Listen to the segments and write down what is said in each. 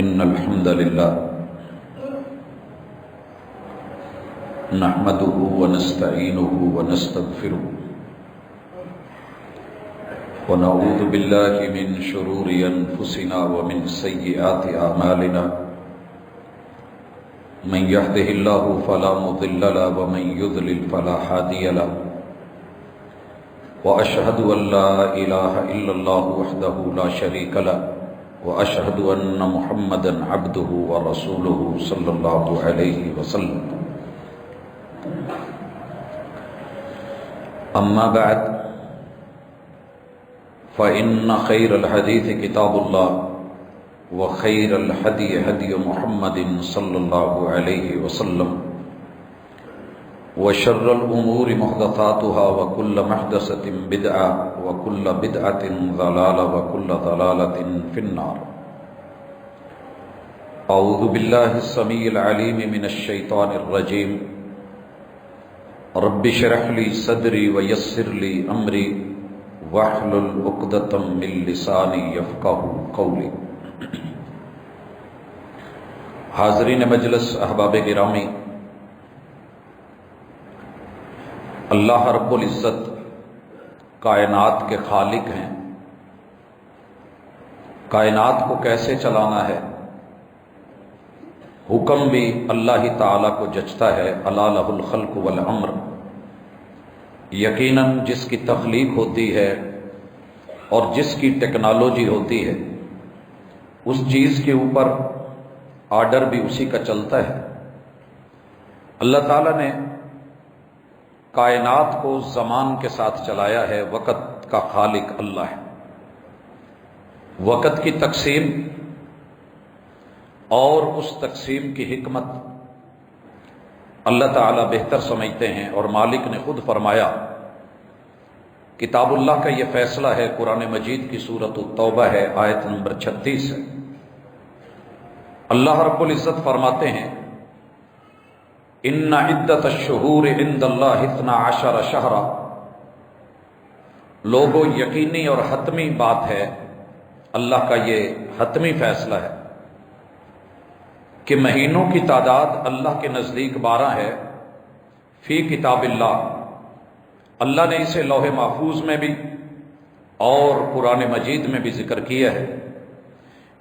إن الحمد لله نحمده ونستعينه ونستغفره ونعوذ بالله من شرور أنفسنا ومن سيئات أعمالنا من يهده الله فلا مضل له ومن يضلل فلا هادي له وأشهد أن لا إله إلا الله وحده لا شريك له وأشهد أن محمدا عبده ورسوله صلى الله عليه وسلم أما بعد فإن خير الحديث كتاب الله وخير الهدي هدي محمد صلى الله عليه وسلم وشر الأمور محدثاتها وكل محدثة بدعة وكل بدعة ضلالة وكل ضلالة في النار. أعوذ بالله السميع العليم من الشيطان الرجيم. رب اشرح لي صدري ويسر لي أمري واحلل عقدة من لساني يفقهوا قولي. حاضرین مجلس، احباب گرامی، اللہ رب العزت کائنات کے خالق ہیں. کائنات کو کیسے چلانا ہے، حکم بھی اللہ ہی تعالیٰ کو جچتا ہے. الا لہ الخلق والامر. یقیناً جس کی تخلیق ہوتی ہے اور جس کی ٹیکنالوجی ہوتی ہے، اس چیز کے اوپر آرڈر بھی اسی کا چلتا ہے. اللہ تعالیٰ نے کائنات کو زمان کے ساتھ چلایا ہے. وقت کا خالق اللہ ہے. وقت کی تقسیم اور اس تقسیم کی حکمت اللہ تعالیٰ بہتر سمجھتے ہیں، اور مالک نے خود فرمایا. کتاب اللہ کا یہ فیصلہ ہے. قرآن مجید کی سورۃ التوبہ ہے، آیت نمبر 36 ہے. اللہ رب العزت فرماتے ہیں: ان عدت الشہور عند اللہ 12 شہرا. لوگوں، یقینی اور حتمی بات ہے، اللہ کا یہ حتمی فیصلہ ہے کہ مہینوں کی تعداد اللہ کے نزدیک 12 ہے. فی کتاب اللہ. اللہ نے اسے لوح محفوظ میں بھی اور قرآن مجید میں بھی ذکر کیا ہے.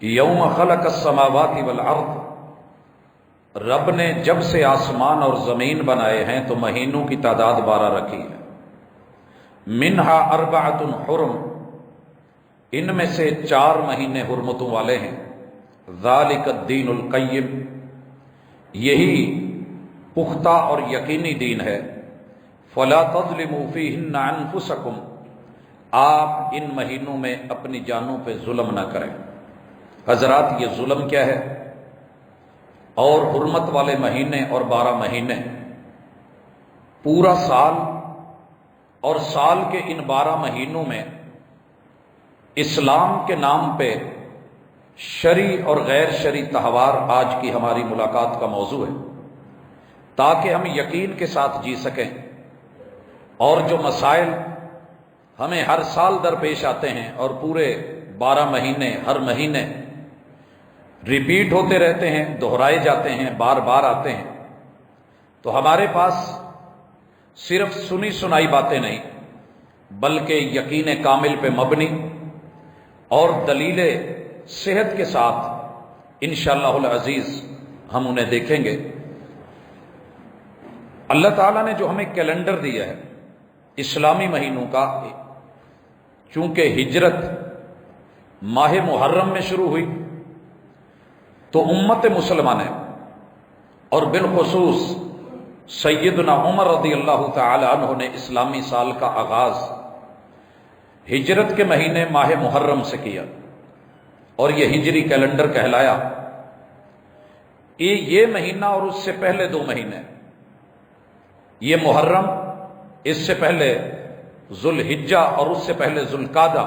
یوم خلق السماوات والارض. رب نے جب سے آسمان اور زمین بنائے ہیں تو مہینوں کی تعداد 12 رکھی ہے. منہا 4 حرم. ان میں سے 4 مہینے حرمتوں والے ہیں. ذالک الدین القیم. یہی پختہ اور یقینی دین ہے. فلا تظلموا فیہن انفسکم. آپ ان مہینوں میں اپنی جانوں پہ ظلم نہ کریں. حضرات، یہ ظلم کیا ہے؟ اور حرمت والے مہینے اور 12 مہینے، پورا سال، اور سال کے ان 12 مہینوں میں اسلام کے نام پہ شرعی اور غیر شرعی تہوار آج کی ہماری ملاقات کا موضوع ہے، تاکہ ہم یقین کے ساتھ جی سکیں. اور جو مسائل ہمیں ہر سال درپیش آتے ہیں اور پورے 12 مہینے ہر مہینے ریپیٹ ہوتے رہتے ہیں، دہرائے جاتے ہیں، بار بار آتے ہیں، تو ہمارے پاس صرف سنی سنائی باتیں نہیں، بلکہ یقین کامل پہ مبنی اور دلیل صحت کے ساتھ انشاءاللہ العزیز ہم انہیں دیکھیں گے. اللہ تعالیٰ نے جو ہمیں کیلنڈر دیا ہے اسلامی مہینوں کا، چونکہ ہجرت ماہ محرم میں شروع ہوئی تو امت مسلمانہ اور بالخصوص سیدنا عمر رضی اللہ تعالی عنہ نے اسلامی سال کا آغاز ہجرت کے مہینے ماہ محرم سے کیا، اور یہ ہجری کیلنڈر کہلایا. یہ مہینہ اور اس سے پہلے 2 مہینے، یہ محرم، اس سے پہلے ذوالحجہ اور اس سے پہلے ذوالقعدہ،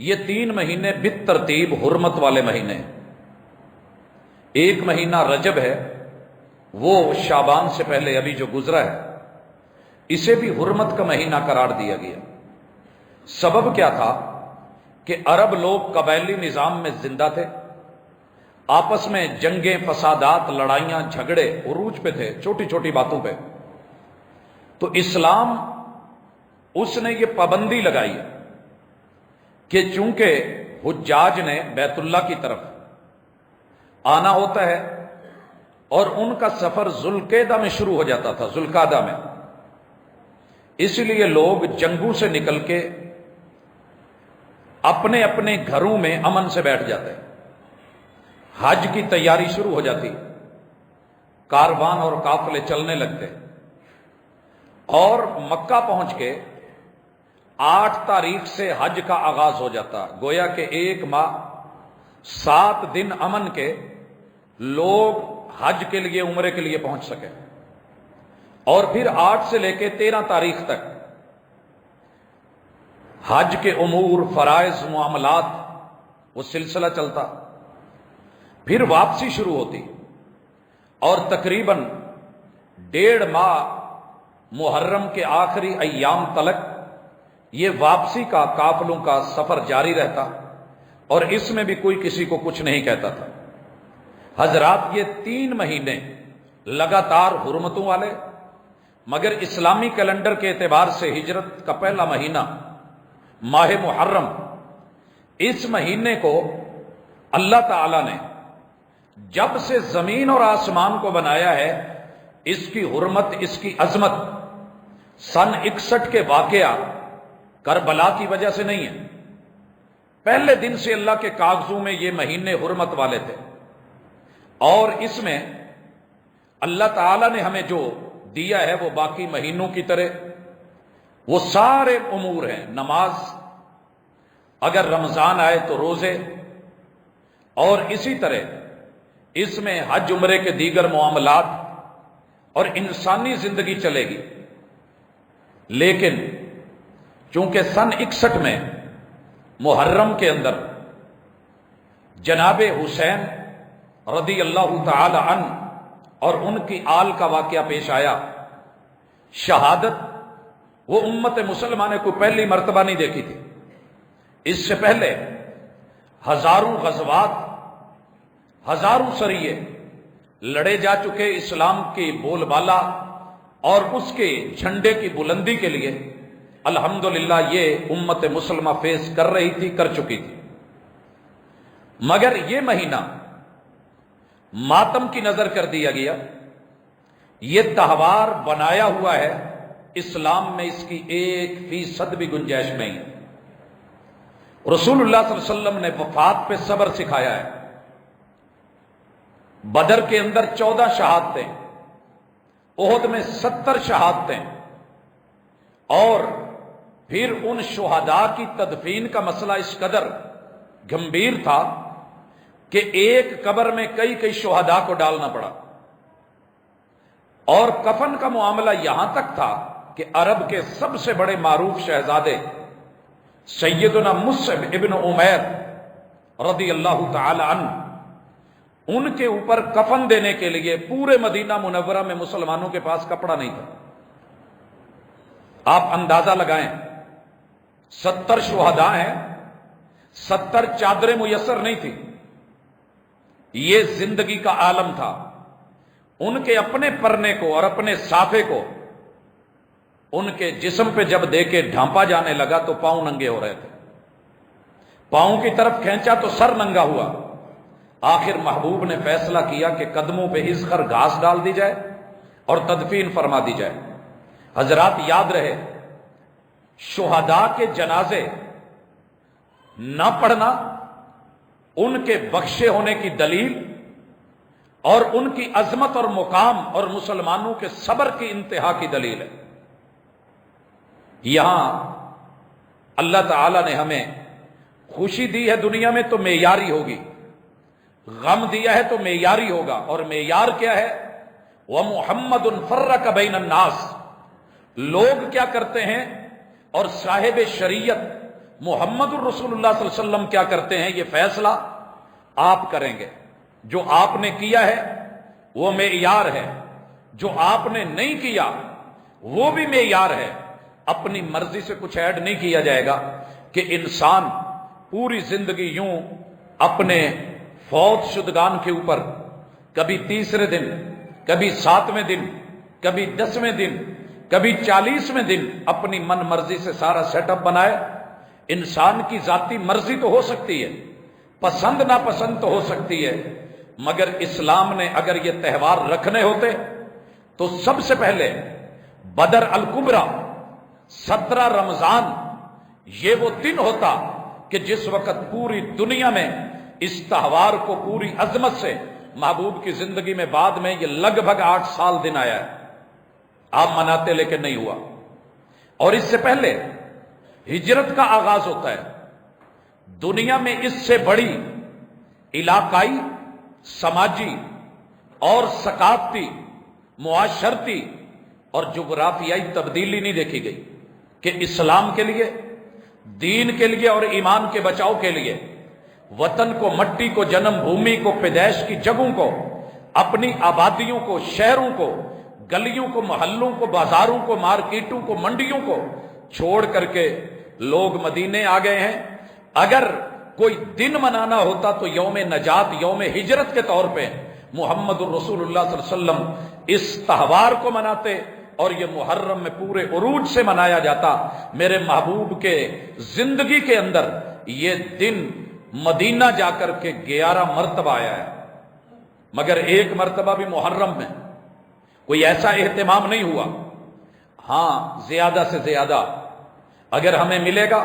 یہ 3 مہینے بالترتیب حرمت والے مہینے. ایک مہینہ رجب ہے، وہ شعبان سے پہلے ابھی جو گزرا ہے، اسے بھی حرمت کا مہینہ قرار دیا گیا. سبب کیا تھا کہ عرب لوگ قبائلی نظام میں زندہ تھے، آپس میں جنگیں، فسادات، لڑائیاں، جھگڑے عروج پہ تھے چھوٹی چھوٹی باتوں پہ۔ تو اسلام اس نے یہ پابندی لگائی ہے کہ چونکہ حجاج نے بیت اللہ کی طرف آنا ہوتا ہے اور ان کا سفر ذوالقعدہ میں شروع ہو جاتا تھا، ذوالقعدہ میں، اس لیے لوگ جنگوں سے نکل کے اپنے اپنے گھروں میں امن سے بیٹھ جاتے ہیں۔ حج کی تیاری شروع ہو جاتی، کاروان اور قافلے چلنے لگتے، اور مکہ پہنچ کے 8 تاریخ سے حج کا آغاز ہو جاتا، گویا کہ 1 ماہ 7 دن امن کے لوگ حج کے لیے، عمرے کے لیے پہنچ سکے، اور پھر 8 سے لے کے 13 تاریخ تک حج کے امور، فرائض، معاملات، وہ سلسلہ چلتا، پھر واپسی شروع ہوتی، اور تقریباً 1.5 ماہ محرم کے آخری ایام تلک یہ واپسی کا، قافلوں کا سفر جاری رہتا، اور اس میں بھی کوئی کسی کو کچھ نہیں کہتا تھا۔ حضرات، یہ 3 مہینے لگاتار حرمتوں والے، مگر اسلامی کیلنڈر کے اعتبار سے ہجرت کا پہلا مہینہ ماہ محرم، اس مہینے کو اللہ تعالی نے جب سے زمین اور آسمان کو بنایا ہے، اس کی حرمت، اس کی عظمت سن 61 کے واقعہ کربلا کی وجہ سے نہیں ہے۔ پہلے دن سے اللہ کے کاغذوں میں یہ مہینے حرمت والے تھے، اور اس میں اللہ تعالی نے ہمیں جو دیا ہے وہ باقی مہینوں کی طرح وہ سارے امور ہیں، نماز، اگر رمضان آئے تو روزے، اور اسی طرح اس میں حج عمرے کے دیگر معاملات، اور انسانی زندگی چلے گی۔ لیکن چونکہ سن 61 میں محرم کے اندر جناب حسین رضی اللہ تعالی عنہ اور ان کی آل کا واقعہ پیش آیا، شہادت وہ امت مسلمہ نے کوئی پہلی مرتبہ نہیں دیکھی تھی۔ اس سے پہلے ہزاروں غزوات، ہزاروں سریے لڑے جا چکے اسلام کی بول بالا اور اس کے جھنڈے کی بلندی کے لیے الحمدللہ یہ امت مسلمہ فیس کر رہی تھی، کر چکی تھی۔ مگر یہ مہینہ ماتم کی نظر کر دیا گیا، یہ تہوار بنایا ہوا ہے، اسلام میں اس کی 1% بھی گنجائش نہیں ہے۔ رسول اللہ صلی اللہ علیہ وسلم نے وفات پہ صبر سکھایا ہے۔ بدر کے اندر 14 شہادتیں، احد میں 70 شہادتیں، اور پھر ان شہداء کی تدفین کا مسئلہ اس قدر گمبھیر تھا کہ ایک قبر میں کئی کئی شہداء کو ڈالنا پڑا، اور کفن کا معاملہ یہاں تک تھا کہ عرب کے سب سے بڑے معروف شہزادے سیدنا مصعب ابن عمیر رضی اللہ تعالی عنہ، ان کے اوپر کفن دینے کے لیے پورے مدینہ منورہ میں مسلمانوں کے پاس کپڑا نہیں تھا۔ آپ اندازہ لگائیں، 70 شہداء ہیں، 70 چادریں میسر نہیں تھی۔ یہ زندگی کا عالم تھا۔ ان کے اپنے پرنے کو اور اپنے صافے کو ان کے جسم پہ جب دے کے ڈھانپا جانے لگا تو پاؤں ننگے ہو رہے تھے، پاؤں کی طرف کھینچا تو سر ننگا ہوا۔ آخر محبوب نے فیصلہ کیا کہ قدموں پہ اذخر گھاس ڈال دی جائے اور تدفین فرما دی جائے۔ حضرات یاد رہے، شہداء کے جنازے نہ پڑھنا ان کے بخشے ہونے کی دلیل اور ان کی عظمت اور مقام اور مسلمانوں کے صبر کی انتہا کی دلیل ہے۔ یہاں اللہ تعالی نے ہمیں خوشی دی ہے دنیا میں تو معیاری ہوگی، غم دیا ہے تو معیاری ہوگا، اور معیار کیا ہے؟ وَمُحَمَّدٌ فَرَّقَ بَيْنَ النَّاسِ، لوگ کیا کرتے ہیں اور صاحب شریعت محمد الرسول اللہ صلی اللہ علیہ وسلم کیا کرتے ہیں، یہ فیصلہ آپ کریں گے۔ جو آپ نے کیا ہے وہ معیار ہے، جو آپ نے نہیں کیا وہ بھی معیار ہے، اپنی مرضی سے کچھ ایڈ نہیں کیا جائے گا کہ انسان پوری زندگی یوں اپنے فوت شدگان کے اوپر کبھی 30ویں دن، کبھی 7ویں دن، کبھی 10ویں دن، کبھی 40ویں دن اپنی من مرضی سے سارا سیٹ اپ بنائے۔ انسان کی ذاتی مرضی تو ہو سکتی ہے، پسند ناپسند تو ہو سکتی ہے، مگر اسلام نے اگر یہ تہوار رکھنے ہوتے تو سب سے پہلے بدر الکبریٰ 17 رمضان یہ وہ دن ہوتا کہ جس وقت پوری دنیا میں اس تہوار کو پوری عظمت سے محبوب کی زندگی میں بعد میں یہ لگ بھگ 8 سال دن آیا ہے، آپ مناتے لیکن نہیں ہوا۔ اور اس سے پہلے ہجرت کا آغاز ہوتا ہے۔ دنیا میں اس سے بڑی علاقائی، سماجی اور ثقافتی، معاشرتی اور جغرافیائی تبدیلی نہیں دیکھی گئی کہ اسلام کے لیے، دین کے لیے اور ایمان کے بچاؤ کے لیے وطن کو، مٹی کو، جنم بھومی کو، پیدائش کی جگہوں کو، اپنی آبادیوں کو، شہروں کو، گلیوں کو، محلوں کو، بازاروں کو، مارکیٹوں کو، منڈیوں کو چھوڑ کر کے لوگ مدینے آ گئے ہیں۔ اگر کوئی دن منانا ہوتا تو یوم نجات، یوم ہجرت کے طور پہ محمد الرسول اللہ صلی اللہ علیہ وسلم اس تہوار کو مناتے اور یہ محرم میں پورے عروج سے منایا جاتا۔ میرے محبوب کے زندگی کے اندر یہ دن مدینہ جا کر کے 11 مرتبہ آیا ہے، مگر ایک مرتبہ بھی محرم میں کوئی ایسا اہتمام نہیں ہوا۔ ہاں، زیادہ سے زیادہ اگر ہمیں ملے گا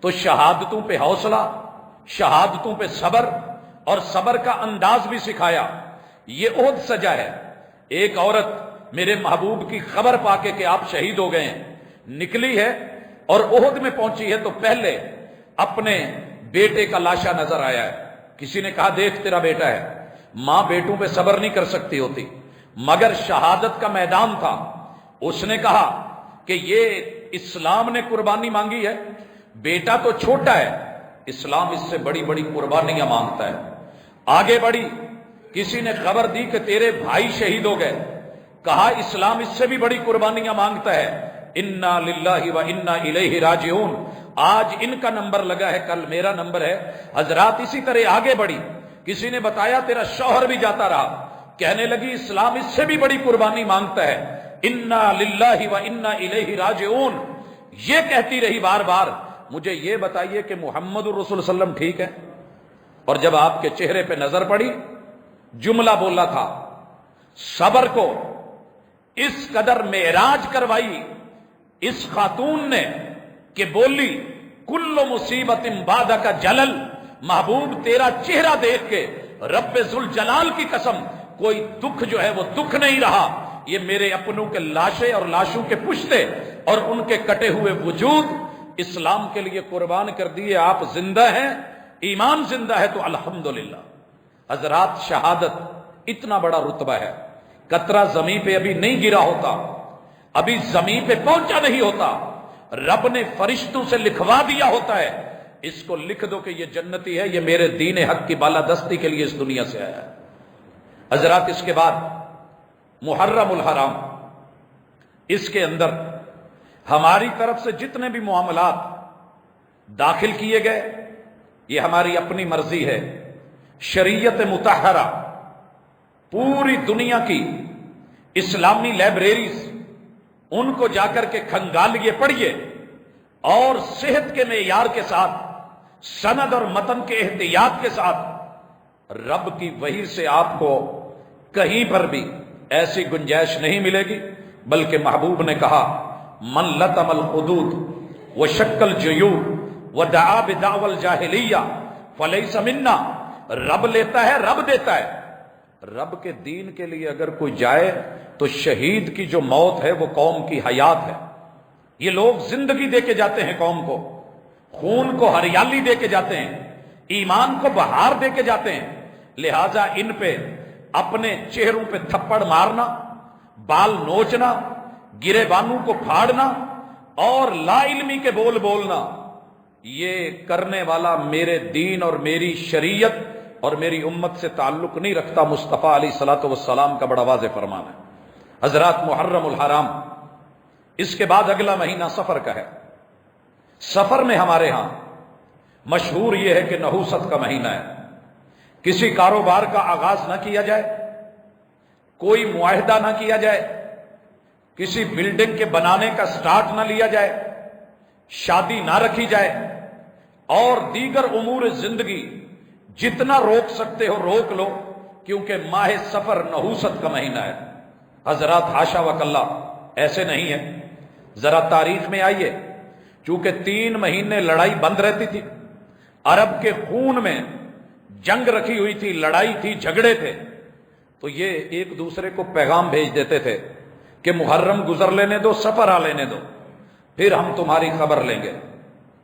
تو شہادتوں پہ حوصلہ، شہادتوں پہ صبر اور صبر کا انداز بھی سکھایا۔ یہ احد سجا ہے۔ ایک عورت میرے محبوب کی خبر پا کے کہ آپ شہید ہو گئے ہیں نکلی ہے اور احد میں پہنچی ہے تو پہلے اپنے بیٹے کا لاشا نظر آیا ہے۔ کسی نے کہا دیکھ تیرا بیٹا ہے۔ ماں بیٹوں پہ صبر نہیں کر سکتی ہوتی، مگر شہادت کا میدان تھا۔ اس نے کہا کہ یہ اسلام نے قربانی مانگی ہے، بیٹا تو چھوٹا ہے، اسلام اس سے بڑی بڑی قربانیاں مانگتا ہے۔ آگے بڑھی، کسی نے خبر دی کہ تیرے بھائی شہید ہو گئے، کہا اسلام اس سے بھی بڑی قربانیاں مانگتا ہے۔ انا للہ و انا الیہ راجعون۔ آج ان کا نمبر لگا ہے، کل میرا نمبر ہے۔ حضرات اسی طرح آگے بڑھی، کسی نے بتایا تیرا شوہر بھی جاتا رہا، کہنے لگی اسلام اس سے بھی بڑی قربانی مانگتا ہے۔ انا للہ و انا الیہ راجعون، یہ کہتی رہی بار بار، مجھے یہ بتائیے کہ محمد الرسول صلی اللہ علیہ وسلم ٹھیک ہے؟ اور جب آپ کے چہرے پہ نظر پڑی، جملہ بولا تھا، صبر کو اس قدر معراج کروائی اس خاتون نے کہ بولی کل مصیبت بعدک جلل، محبوب تیرا چہرہ دیکھ کے رب ذوالجلال کی قسم کوئی دکھ جو ہے وہ دکھ نہیں رہا۔ یہ میرے اپنوں کے لاشیں اور لاشوں کے پشتے اور ان کے کٹے ہوئے وجود اسلام کے لیے قربان کر دیے۔ آپ زندہ ہیں، ایمان زندہ ہے تو الحمدللہ۔ حضرات شہادت اتنا بڑا رتبہ ہے، قطرہ زمین پہ ابھی نہیں گرا ہوتا، ابھی زمین پہ پہنچا نہیں ہوتا، رب نے فرشتوں سے لکھوا دیا ہوتا ہے، اس کو لکھ دو کہ یہ جنتی ہے، یہ میرے دین حق کی بالادستی کے لیے اس دنیا سے آیا ہے۔ حضرات اس کے بعد محرم الحرام، اس کے اندر ہماری طرف سے جتنے بھی معاملات داخل کیے گئے یہ ہماری اپنی مرضی ہے۔ شریعت مطہرہ پوری دنیا کی اسلامی لائبریریز، ان کو جا کر کے کھنگالیے، پڑھیے اور صحت کے معیار کے ساتھ، سند اور متن کے احتیاط کے ساتھ رب کی وحی سے آپ کو کہیں پر بھی ایسی گنجائش نہیں ملے گی، بلکہ محبوب نے کہا من لطم الحدود وشق الجیوب ودعا بدعوى الجاہلیہ فلیس منا۔ رب لیتا ہے، رب دیتا ہے۔ رب کے دین کے لیے اگر کوئی جائے تو شہید کی جو موت ہے وہ قوم کی حیات ہے۔ یہ لوگ زندگی دے کے جاتے ہیں قوم کو، خون کو ہریالی دے کے جاتے ہیں، ایمان کو بہار دے کے جاتے ہیں، لہذا ان پہ اپنے چہروں پہ تھپڑ مارنا، بال نوچنا، گرے بانوں کو پھاڑنا اور لا علمی کے بول بولنا، یہ کرنے والا میرے دین اور میری شریعت اور میری امت سے تعلق نہیں رکھتا۔ مصطفیٰ علیہ الصلوۃ والسلام کا بڑا واضح فرمان ہے۔ حضرات محرم الحرام اس کے بعد اگلا مہینہ سفر کا ہے۔ سفر میں ہمارے ہاں مشہور یہ ہے کہ نحوست کا مہینہ ہے، کسی کاروبار کا آغاز نہ کیا جائے، کوئی معاہدہ نہ کیا جائے، کسی بلڈنگ کے بنانے کا سٹارٹ نہ لیا جائے، شادی نہ رکھی جائے، اور دیگر امور زندگی جتنا روک سکتے ہو روک لو، کیونکہ ماہ سفر نحوست کا مہینہ ہے۔ حضرات حاشا وکلا ایسے نہیں ہے، ذرا تاریخ میں آئیے، چونکہ 3 مہینے لڑائی بند رہتی تھی، عرب کے خون میں جنگ رکھی ہوئی تھی، لڑائی تھی، جھگڑے تھے، تو یہ ایک دوسرے کو پیغام بھیج دیتے تھے کہ محرم گزر لینے دو، سفر آ لینے دو، پھر ہم تمہاری خبر لیں گے۔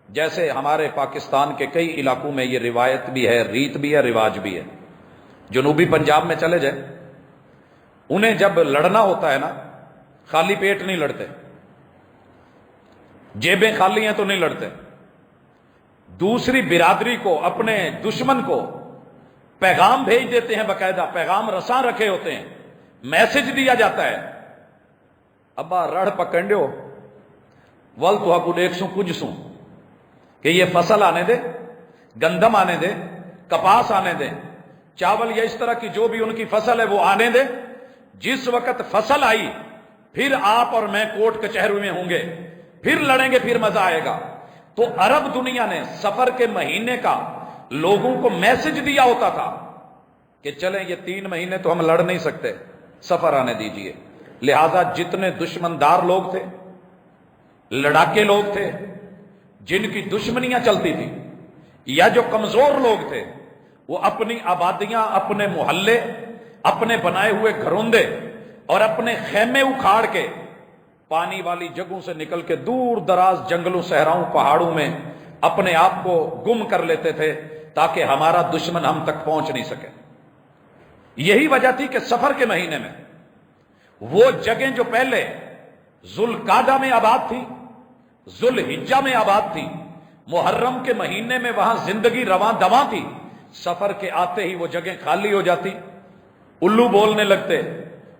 جیسے ہمارے پاکستان کے کئی علاقوں میں یہ روایت بھی ہے، ریت بھی ہے، رواج بھی ہے۔ جنوبی پنجاب میں چلے جائیں، انہیں جب لڑنا ہوتا ہے نا، خالی پیٹ نہیں لڑتے، جیبیں خالی ہیں تو نہیں لڑتے، دوسری برادری کو، اپنے دشمن کو پیغام بھیج دیتے ہیں، باقاعدہ پیغام رساں رکھے ہوتے ہیں، میسج دیا جاتا ہے، ابا رڑ پکنڈیو ول تو کو دیکھ سوں کچھ سوں، کہ یہ فصل آنے دے، گندم آنے دے، کپاس آنے دے، چاول یا اس طرح کی جو بھی ان کی فصل ہے وہ آنے دے، جس وقت فصل آئی پھر آپ اور میں کورٹ کچہری میں ہوں گے، پھر لڑیں گے، پھر مزہ آئے گا۔ تو عرب دنیا نے سفر کے مہینے کا لوگوں کو میسج دیا ہوتا تھا کہ چلیں یہ 3 مہینے تو ہم لڑ نہیں سکتے، سفر آنے دیجئے۔ لہذا جتنے دشمندار لوگ تھے، لڑاکے لوگ تھے، جن کی دشمنیاں چلتی تھی، یا جو کمزور لوگ تھے، وہ اپنی آبادیاں، اپنے محلے، اپنے بنائے ہوئے گھروندے اور اپنے خیمے اکھاڑ کے پانی والی جگہوں سے نکل کے دور دراز جنگلوں، صحراؤں، پہاڑوں میں اپنے آپ کو گم کر لیتے تھے تاکہ ہمارا دشمن ہم تک پہنچ نہیں سکے۔ یہی وجہ تھی کہ سفر کے مہینے میں وہ جگہیں جو پہلے ذوالقعدہ میں آباد تھی، ذوالحجہ میں آباد تھی، محرم کے مہینے میں وہاں زندگی رواں دواں تھی، سفر کے آتے ہی وہ جگہیں خالی ہو جاتی، الو بولنے لگتے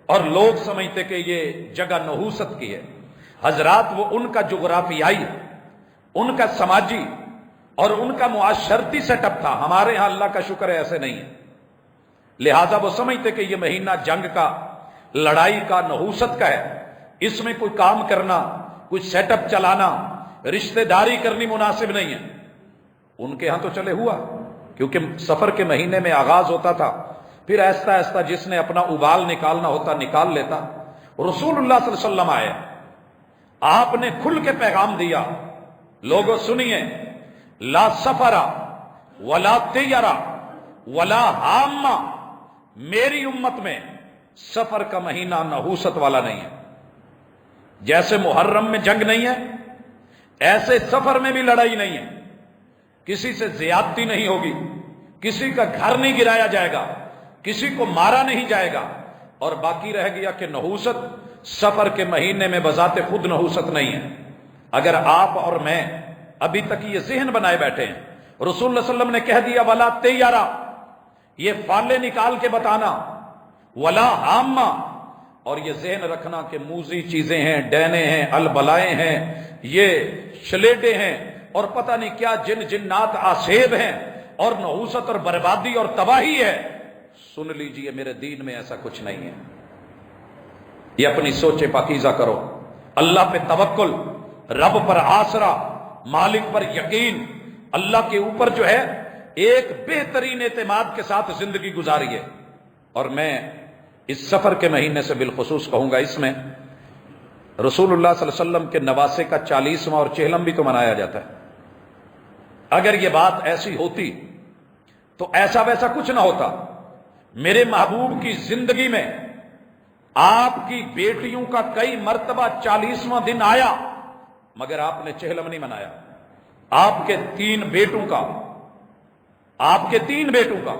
اور لوگ سمجھتے کہ یہ جگہ نحوست کی ہے۔ حضرات وہ ان کا جغرافیائی، ان کا سماجی اور ان کا معاشرتی سیٹ اپ تھا، ہمارے ہاں اللہ کا شکر ہے ایسے نہیں ہے۔ لہذا وہ سمجھتے کہ یہ مہینہ جنگ کا، لڑائی کا، نحوست کا ہے، اس میں کوئی کام کرنا، کوئی سیٹ اپ چلانا، رشتہ داری کرنی مناسب نہیں ہے۔ ان کے ہاں تو چلے ہوا، کیونکہ سفر کے مہینے میں آغاز ہوتا تھا، پھر ایستا ایستا جس نے اپنا ابال نکالنا ہوتا نکال لیتا۔ رسول اللہ صلی اللہ علیہ وسلم آئے، آپ نے کھل کے پیغام دیا، لوگوں سنیے، لا سفر ولا طیر ولا حامہ، میری امت میں سفر کا مہینہ نحوست والا نہیں ہے۔ جیسے محرم میں جنگ نہیں ہے، ایسے سفر میں بھی لڑائی نہیں ہے، کسی سے زیادتی نہیں ہوگی، کسی کا گھر نہیں گرایا جائے گا، کسی کو مارا نہیں جائے گا۔ اور باقی رہ گیا کہ نحوست سفر کے مہینے میں بذات خود نحوست نہیں ہے۔ اگر آپ اور میں ابھی تک یہ ذہن بنائے بیٹھے ہیں، رسول اللہ صلی اللہ علیہ وسلم نے کہہ دیا ولا طیرہ، یہ فالے نکال کے بتانا، ولا حامہ، اور یہ ذہن رکھنا کہ موذی چیزیں ہیں، ڈینے ہیں، البلائیں ہیں، یہ شلیٹے ہیں، اور پتہ نہیں کیا جن جنات آسیب ہیں، اور نحوست اور بربادی اور تباہی ہے۔ سن لیجئے میرے دین میں ایسا کچھ نہیں ہے۔ یہ اپنی سوچ پاکیزہ کرو، اللہ پہ توکل، رب پر آسرا، مالک پر یقین، اللہ کے اوپر جو ہے ایک بہترین اعتماد کے ساتھ زندگی گزاریے۔ اور میں اس سفر کے مہینے سے بالخصوص کہوں گا، اس میں رسول اللہ صلی اللہ علیہ وسلم کے نواسے کا 40واں اور چہلم بھی تو منایا جاتا ہے۔ اگر یہ بات ایسی ہوتی تو ایسا ویسا کچھ نہ ہوتا۔ میرے محبوب کی زندگی میں آپ کی بیٹیوں کا کئی مرتبہ 40واں دن آیا، مگر آپ نے چہلم نہیں منایا۔ آپ کے 3 بیٹوں کا، آپ کے 3 بیٹوں کا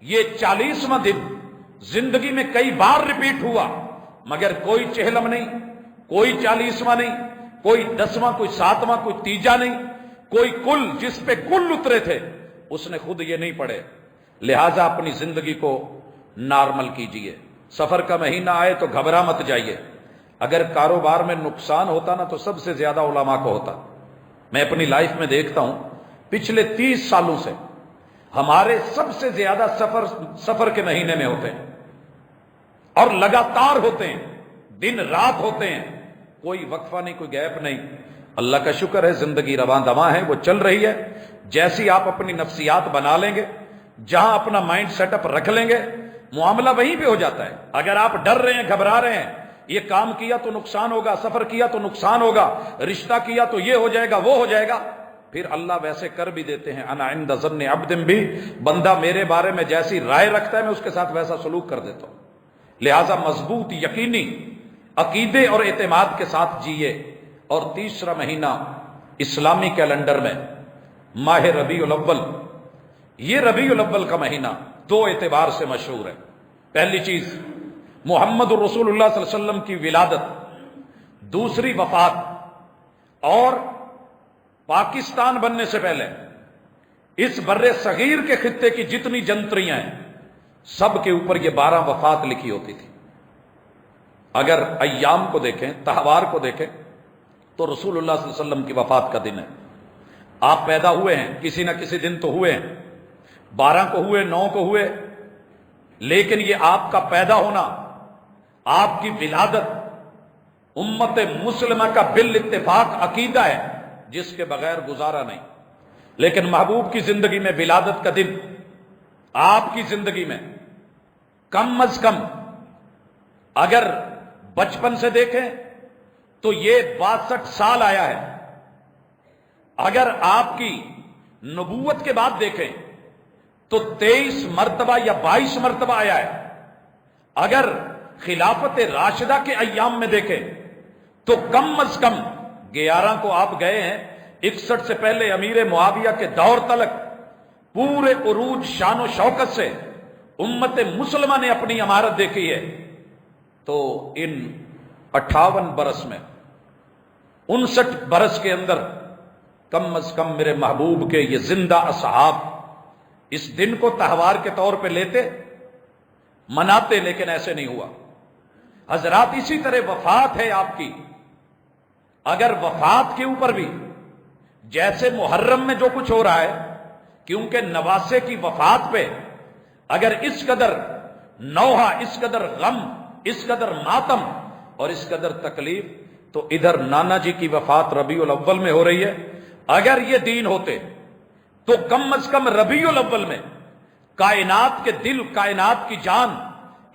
یہ 40واں دن زندگی میں کئی بار ریپیٹ ہوا، مگر کوئی چہلم نہیں، کوئی 40واں نہیں، کوئی 10واں، کوئی 7واں، کوئی تیجا نہیں، کوئی کل جس پہ کل اترے تھے اس نے خود یہ نہیں پڑھے۔ لہذا اپنی زندگی کو نارمل کیجئے۔ سفر کا مہینہ آئے تو گھبرا مت جائیے، اگر کاروبار میں نقصان ہوتا نا تو سب سے زیادہ علماء کو ہوتا. میں اپنی لائف میں دیکھتا ہوں پچھلے 30 سالوں سے ہمارے سب سے زیادہ سفر کے مہینے میں ہوتے ہیں اور لگاتار ہوتے ہیں، دن رات ہوتے ہیں، کوئی وقفہ نہیں، کوئی گیپ نہیں. اللہ کا شکر ہے زندگی رواں دواں ہے، وہ چل رہی ہے. جیسی آپ اپنی نفسیات بنا لیں گے، جہاں اپنا مائنڈ سیٹ اپ رکھ لیں گے، معاملہ وہیں پہ ہو جاتا ہے. اگر آپ ڈر رہے ہیں، گھبرا رہے ہیں، یہ کام کیا تو نقصان ہوگا، سفر کیا تو نقصان ہوگا، رشتہ کیا تو یہ ہو جائے گا، وہ ہو جائے گا، پھر اللہ ویسے کر بھی دیتے ہیں. انا عند ظن عبد بھی، بندہ میرے بارے میں جیسی رائے رکھتا ہے میں اس کے ساتھ ویسا سلوک کر دیتا ہوں. لہذا مضبوط یقینی عقیدے اور اعتماد کے ساتھ جیے. اور تیسرا مہینہ اسلامی کیلنڈر میں ماہ ربیع الاول، یہ ربیع الاول کا مہینہ 2 اعتبار سے مشہور ہے. پہلی چیز محمد رسول اللہ صلی اللہ علیہ وسلم کی ولادت، دوسری وفات. اور پاکستان بننے سے پہلے اس بر صغیر کے خطے کی جتنی جنتریاں ہیں سب کے اوپر یہ 12 وفات لکھی ہوتی تھی. اگر ایام کو دیکھیں، تہوار کو دیکھیں تو رسول اللہ صلی اللہ علیہ وسلم کی وفات کا دن ہے. آپ پیدا ہوئے ہیں کسی نہ کسی دن تو ہوئے ہیں، 12 کو ہوئے، 9 کو ہوئے، لیکن یہ آپ کا پیدا ہونا، آپ کی ولادت امت مسلمہ کا بالاتفاق عقیدہ ہے جس کے بغیر گزارا نہیں. لیکن محبوب کی زندگی میں ولادت کا دن آپ کی زندگی میں کم از کم اگر بچپن سے دیکھیں تو یہ 62 سال آیا ہے. اگر آپ کی نبوت کے بعد دیکھیں تو 23 مرتبہ یا 22 مرتبہ آیا ہے. اگر خلافت راشدہ کے ایام میں دیکھیں تو کم از کم 11 کو آپ گئے ہیں. 61 سے پہلے امیر معاویہ کے دور تلک پورے عروج شان و شوکت سے امت مسلمہ نے اپنی عمارت دیکھی ہے. تو ان 58 برس میں 59 برس کے اندر کم از کم میرے محبوب کے یہ زندہ اصحاب اس دن کو تہوار کے طور پہ لیتے، مناتے، لیکن ایسے نہیں ہوا. حضرات اسی طرح وفات ہے آپ کی. اگر وفات کے اوپر بھی جیسے محرم میں جو کچھ ہو رہا ہے، کیونکہ نواسے کی وفات پہ اگر اس قدر نوحہ، اس قدر غم، اس قدر ماتم اور اس قدر تکلیف، تو ادھر نانا جی کی وفات ربیع الاول میں ہو رہی ہے. اگر یہ دین ہوتے تو کم از کم ربیع الاول میں کائنات کے دل، کائنات کی جان،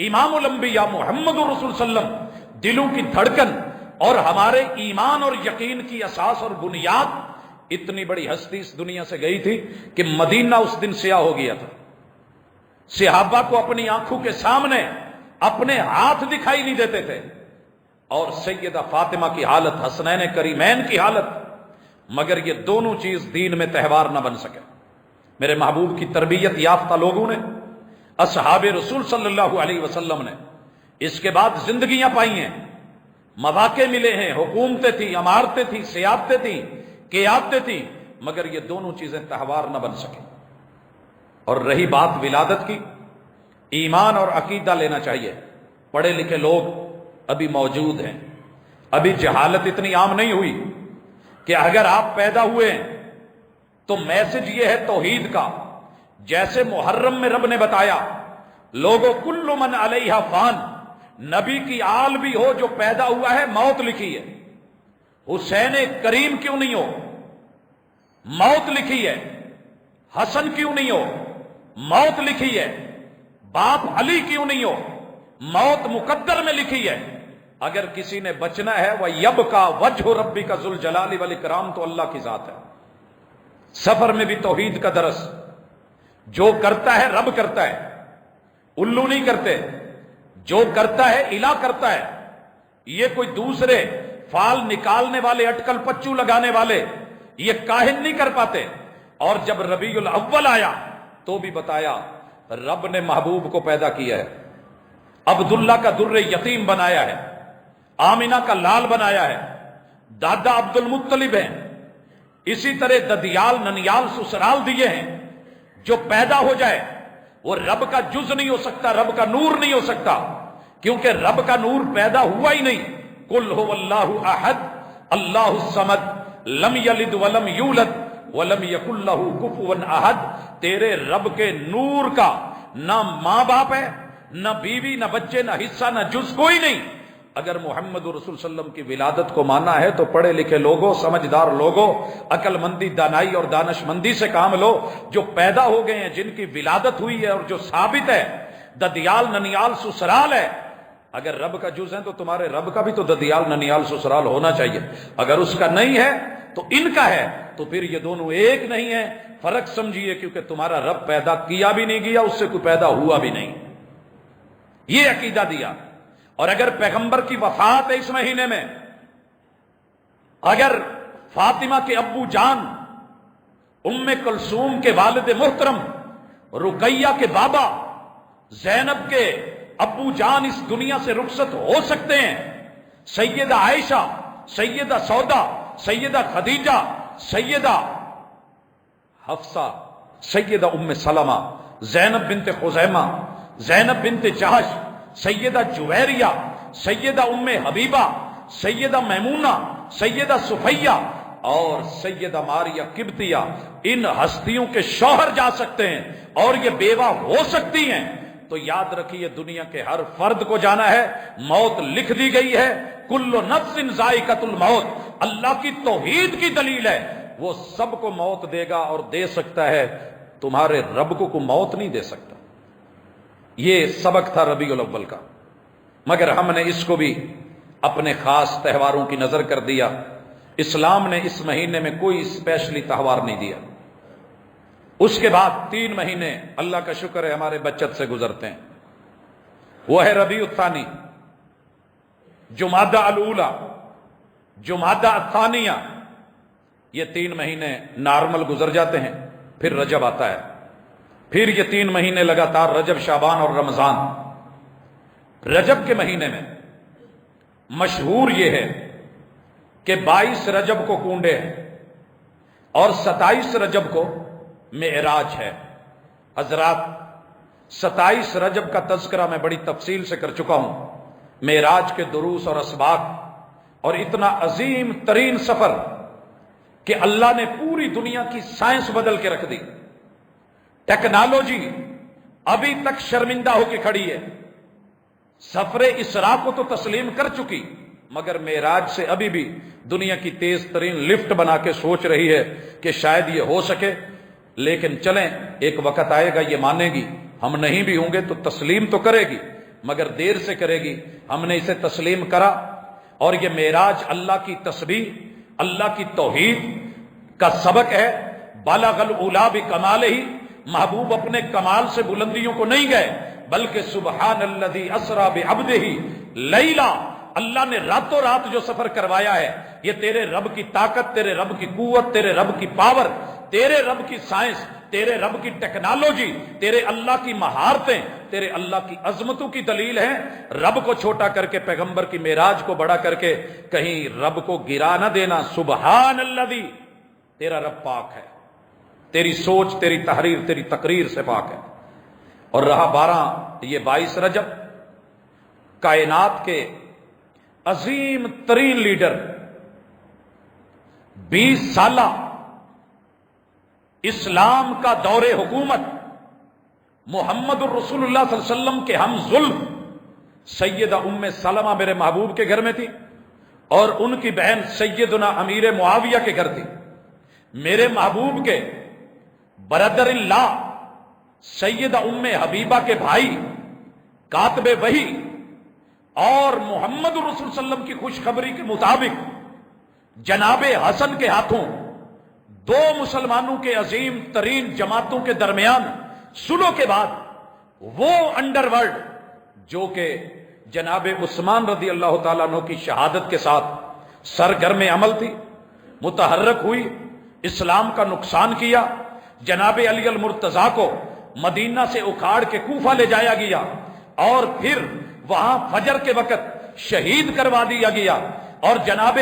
امام الانبیاء محمد رسول صلی اللہ علیہ وسلم، دلوں کی دھڑکن اور ہمارے ایمان اور یقین کی اساس اور بنیاد، اتنی بڑی ہستی اس دنیا سے گئی تھی کہ مدینہ اس دن سیاہ ہو گیا تھا. صحابہ کو اپنی آنکھوں کے سامنے اپنے ہاتھ دکھائی نہیں دیتے تھے، اور سیدہ فاطمہ کی حالت، حسنین کریمین کی حالت. مگر یہ دونوں چیز دین میں تہوار نہ بن سکے. میرے محبوب کی تربیت یافتہ لوگوں نے، اصحاب رسول صلی اللہ علیہ وسلم نے اس کے بعد زندگیاں پائی ہیں، مواقع ملے ہیں، حکومتیں تھیں، عمارتیں تھیں، سیادتیں تھیں، قیادتیں تھیں، مگر یہ دونوں چیزیں تہوار نہ بن سکیں. اور رہی بات ولادت کی، ایمان اور عقیدہ لینا چاہیے. پڑھے لکھے لوگ ابھی موجود ہیں، ابھی جہالت اتنی عام نہیں ہوئی کہ اگر آپ پیدا ہوئے ہیں تو میسج یہ ہے توحید کا. جیسے محرم میں رب نے بتایا لوگوں کل من علیہا فان، نبی کی آل بھی ہو جو پیدا ہوا ہے موت لکھی ہے. حسین کریم کیوں نہیں ہو، موت لکھی ہے. حسن کیوں نہیں ہو، موت لکھی ہے. باپ علی کیوں نہیں ہو، موت مقدر میں لکھی ہے. اگر کسی نے بچنا ہے وہ یبقا وجہ ربی کا ذوالجلال والاکرام، تو اللہ کی ذات ہے. سفر میں بھی توحید کا درس، جو کرتا ہے رب کرتا ہے، الو نہیں کرتے. جو کرتا ہے الہ کرتا ہے. یہ کوئی دوسرے فال نکالنے والے، اٹکل پچو لگانے والے یہ کاہن نہیں کر پاتے. اور جب ربیع الاول آیا تو بھی بتایا رب نے محبوب کو پیدا کیا ہے، عبداللہ کا در یتیم بنایا ہے، آمینہ کا لال بنایا ہے، دادا عبد المطلب ہیں. اسی طرح ددیال، ننیال، سسرال دیے ہیں. جو پیدا ہو جائے وہ رب کا جز نہیں ہو سکتا، رب کا نور نہیں ہو سکتا، کیونکہ رب کا نور پیدا ہوا ہی نہیں. قل هو اللہ احد اللہ الصمد لم یلد ولم یولد ولم یکن لہ کفوا احد. تیرے رب کے نور کا نہ ماں باپ ہے، نہ بیوی، نہ بچے، نہ حصہ، نہ جز، کوئی نہیں. اگر محمد رسول صلی اللہ علیہ وسلم کی ولادت کو مانا ہے تو پڑھے لکھے لوگوں، سمجھدار لوگوں، عقل مندی، دانائی اور دانش مندی سے کام لو. جو پیدا ہو گئے ہیں، جن کی ولادت ہوئی ہے اور جو ثابت ہے، ددیال ننیال سسرال ہے. اگر رب کا جز ہے تو تمہارے رب کا بھی تو ددیال ننیال سسرال ہونا چاہیے. اگر اس کا نہیں ہے تو ان کا ہے، تو پھر یہ دونوں ایک نہیں ہے. فرق سمجھیے، کیونکہ تمہارا رب پیدا کیا بھی نہیں گیا، اس سے کوئی پیدا ہوا بھی نہیں. یہ عقیدہ دیا. اور اگر پیغمبر کی وفات ہے اس مہینے میں، اگر فاطمہ کے ابو جان، ام کلثوم کے والد محترم، رقیہ کے بابا، زینب کے ابو جان اس دنیا سے رخصت ہو سکتے ہیں، سیدہ عائشہ، سیدہ سودا، سیدہ خدیجہ، سیدہ حفصہ، سیدہ ام سلمہ، زینب بنت خزیمہ، زینب بنت جہش، سیدہ جویریہ، سیدہ ام حبیبہ، سیدہ میمونہ، سیدہ صفیہ اور سیدہ ماریہ قبطیہ، ان ہستیوں کے شوہر جا سکتے ہیں اور یہ بیوہ ہو سکتی ہیں. تو یاد رکھیے، دنیا کے ہر فرد کو جانا ہے، موت لکھ دی گئی ہے. کل نفس ذائقۃ الموت اللہ کی توحید کی دلیل ہے. وہ سب کو موت دے گا اور دے سکتا ہے، تمہارے رب کو موت نہیں دے سکتا. یہ سبق تھا ربیع الاول کا، مگر ہم نے اس کو بھی اپنے خاص تہواروں کی نظر کر دیا. اسلام نے اس مہینے میں کوئی اسپیشلی تہوار نہیں دیا. اس کے بعد 3 مہینے اللہ کا شکر ہے ہمارے بچت سے گزرتے ہیں. وہ ہے ربیع الثانی، جمادہ الاولی، جمادہ الثانیہ. یہ 3 مہینے نارمل گزر جاتے ہیں. پھر رجب آتا ہے، پھر یہ 3 مہینے لگاتار، رجب، شعبان اور رمضان. رجب کے مہینے میں مشہور یہ ہے کہ 22 رجب کو کنڈے ہیں اور 27 رجب کو معراج ہے. حضرات، 27 رجب کا تذکرہ میں بڑی تفصیل سے کر چکا ہوں. معراج کے دروس اور اسباق، اور اتنا عظیم ترین سفر کہ اللہ نے پوری دنیا کی سائنس بدل کے رکھ دی. ٹیکنالوجی ابھی تک شرمندہ ہو کے کھڑی ہے. سفر اسراء کو تو تسلیم کر چکی، مگر معراج سے ابھی بھی دنیا کی تیز ترین لفٹ بنا کے سوچ رہی ہے کہ شاید یہ ہو سکے. لیکن چلیں، ایک وقت آئے گا یہ مانے گی. ہم نہیں بھی ہوں گے تو تسلیم تو کرے گی، مگر دیر سے کرے گی. ہم نے اسے تسلیم کرا، اور یہ معراج اللہ کی تسبیح، اللہ کی توحید کا سبق ہے. بالغ العلا بکمالہ، محبوب اپنے کمال سے بلندیوں کو نہیں گئے، بلکہ سبحان الذی اسری بعبدہ لیلا، اللہ نے راتوں رات جو سفر کروایا ہے، یہ تیرے رب کی طاقت، تیرے رب کی قوت، تیرے رب کی پاور، تیرے رب کی سائنس، تیرے رب کی ٹیکنالوجی، تیرے اللہ کی مہارتیں، تیرے اللہ کی عظمتوں کی دلیل ہے. رب کو چھوٹا کر کے، پیغمبر کی معراج کو بڑا کر کے کہیں رب کو گرا نہ دینا. سبحان الذی، تیرا رب پاک ہے، تیری سوچ، تیری تحریر، تیری تقریر سے پاک ہے. اور رہا 12 یہ 22 رجب، کائنات کے عظیم ترین لیڈر، 20 سالہ اسلام کا دور حکومت، محمد الرسول اللہ صلی اللہ علیہ وسلم کے ہم ظلم، سیدہ ام سلمہ میرے محبوب کے گھر میں تھی، اور ان کی بہن سیدنا امیر معاویہ کے گھر تھی. میرے محبوب کے برادر اللہ سیدہ ام حبیبہ کے بھائی کاتب وحی، اور محمد الرسول صلی اللہ علیہ وسلم کی خوشخبری کے مطابق جناب حسن کے ہاتھوں 2 مسلمانوں کے عظیم ترین جماعتوں کے درمیان صلح کے بعد وہ انڈر ورلڈ جو کہ جناب عثمان رضی اللہ تعالیٰ عنہ کی شہادت کے ساتھ سرگرم عمل تھی، متحرک ہوئی، اسلام کا نقصان کیا. جناب علی المرتضیٰ کو مدینہ سے اکھاڑ کے کوفہ لے جایا گیا، اور پھر وہاں فجر کے وقت شہید کروا دیا گیا، اور جناب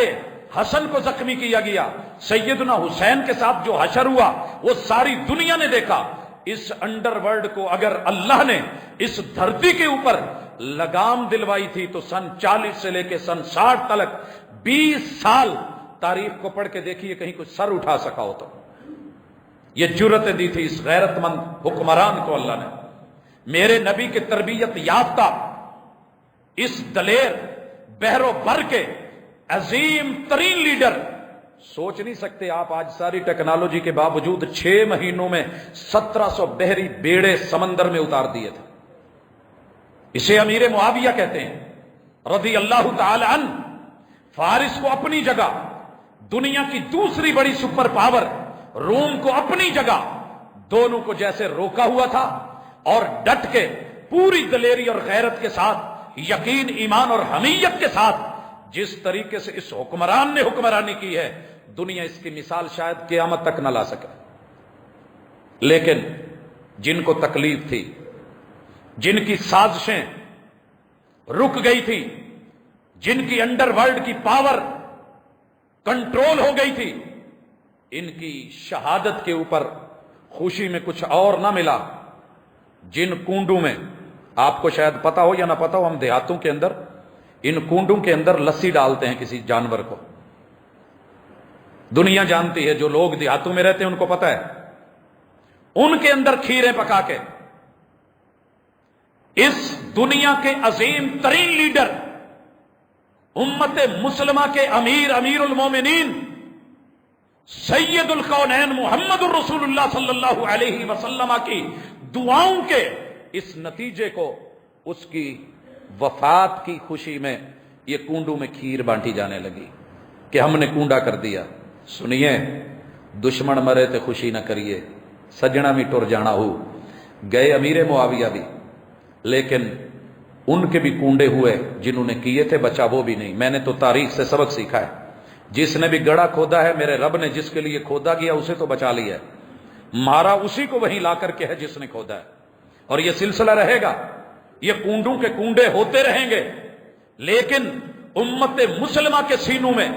حسن کو زخمی کیا گیا. سیدنا حسین کے ساتھ جو حشر ہوا وہ ساری دنیا نے دیکھا. اس انڈر ورلڈ کو اگر اللہ نے اس دھرتی کے اوپر لگام دلوائی تھی تو سن 40 سے لے کے سن 60 تک 20 سال تاریخ کو پڑھ کے دیکھیے کہیں کوئی سر اٹھا سکا ہو تو. یہ جرأت دی تھی اس غیرت مند حکمران کو اللہ نے. میرے نبی کی تربیت یافتہ اس دلیر بحر و بر کے عظیم ترین لیڈر، سوچ نہیں سکتے آپ آج ساری ٹیکنالوجی کے باوجود 6 مہینوں میں 1700 بحری بیڑے سمندر میں اتار دیے تھے. اسے امیر معاویہ کہتے ہیں رضی اللہ تعالی عنہ. فارس کو اپنی جگہ، دنیا کی دوسری بڑی سپر پاور روم کو اپنی جگہ، دونوں کو جیسے روکا ہوا تھا اور ڈٹ کے پوری دلیری اور غیرت کے ساتھ، یقین، ایمان اور حمیت کے ساتھ جس طریقے سے اس حکمران نے حکمرانی کی ہے، دنیا اس کی مثال شاید قیامت تک نہ لا سکے. لیکن جن کو تکلیف تھی، جن کی سازشیں رک گئی تھی، جن کی انڈر ورلڈ کی پاور کنٹرول ہو گئی تھی، ان کی شہادت کے اوپر خوشی میں کچھ اور نہ ملا. جن کنڈوں میں، آپ کو شاید پتا ہو یا نہ پتا ہو، ہم دیہاتوں کے اندر ان کنڈوں کے اندر لسی ڈالتے ہیں کسی جانور کو. دنیا جانتی ہے، جو لوگ دیہاتوں میں رہتے ہیں ان کو پتا ہے. ان کے اندر کھیریں پکا کے اس دنیا کے عظیم ترین لیڈر، امت مسلمہ کے امیر المومنین، سید الکونین محمد الرسول اللہ صلی اللہ علیہ وسلم کی دعاؤں کے اس نتیجے کو، اس کی وفات کی خوشی میں یہ کنڈوں میں کھیر بانٹی جانے لگی کہ ہم نے کنڈا کر دیا. سنیے، دشمن مرے تے خوشی نہ کریے، سجنا بھی ٹر جانا ہو. گئے امیر معاویہ بھی، لیکن ان کے بھی کنڈے ہوئے، جنہوں نے کیے تھے بچا وہ بھی نہیں. میں نے تو تاریخ سے سبق سیکھا ہے، جس نے بھی گڑھا کھودا ہے، میرے رب نے جس کے لیے کھودا گیا اسے تو بچا لیا ہے، مارا اسی کو وہیں لا کر کے ہے جس نے کھودا ہے. اور یہ سلسلہ رہے گا، یہ کنڈوں کے کنڈے ہوتے رہیں گے. لیکن امت مسلمہ کے سینوں میں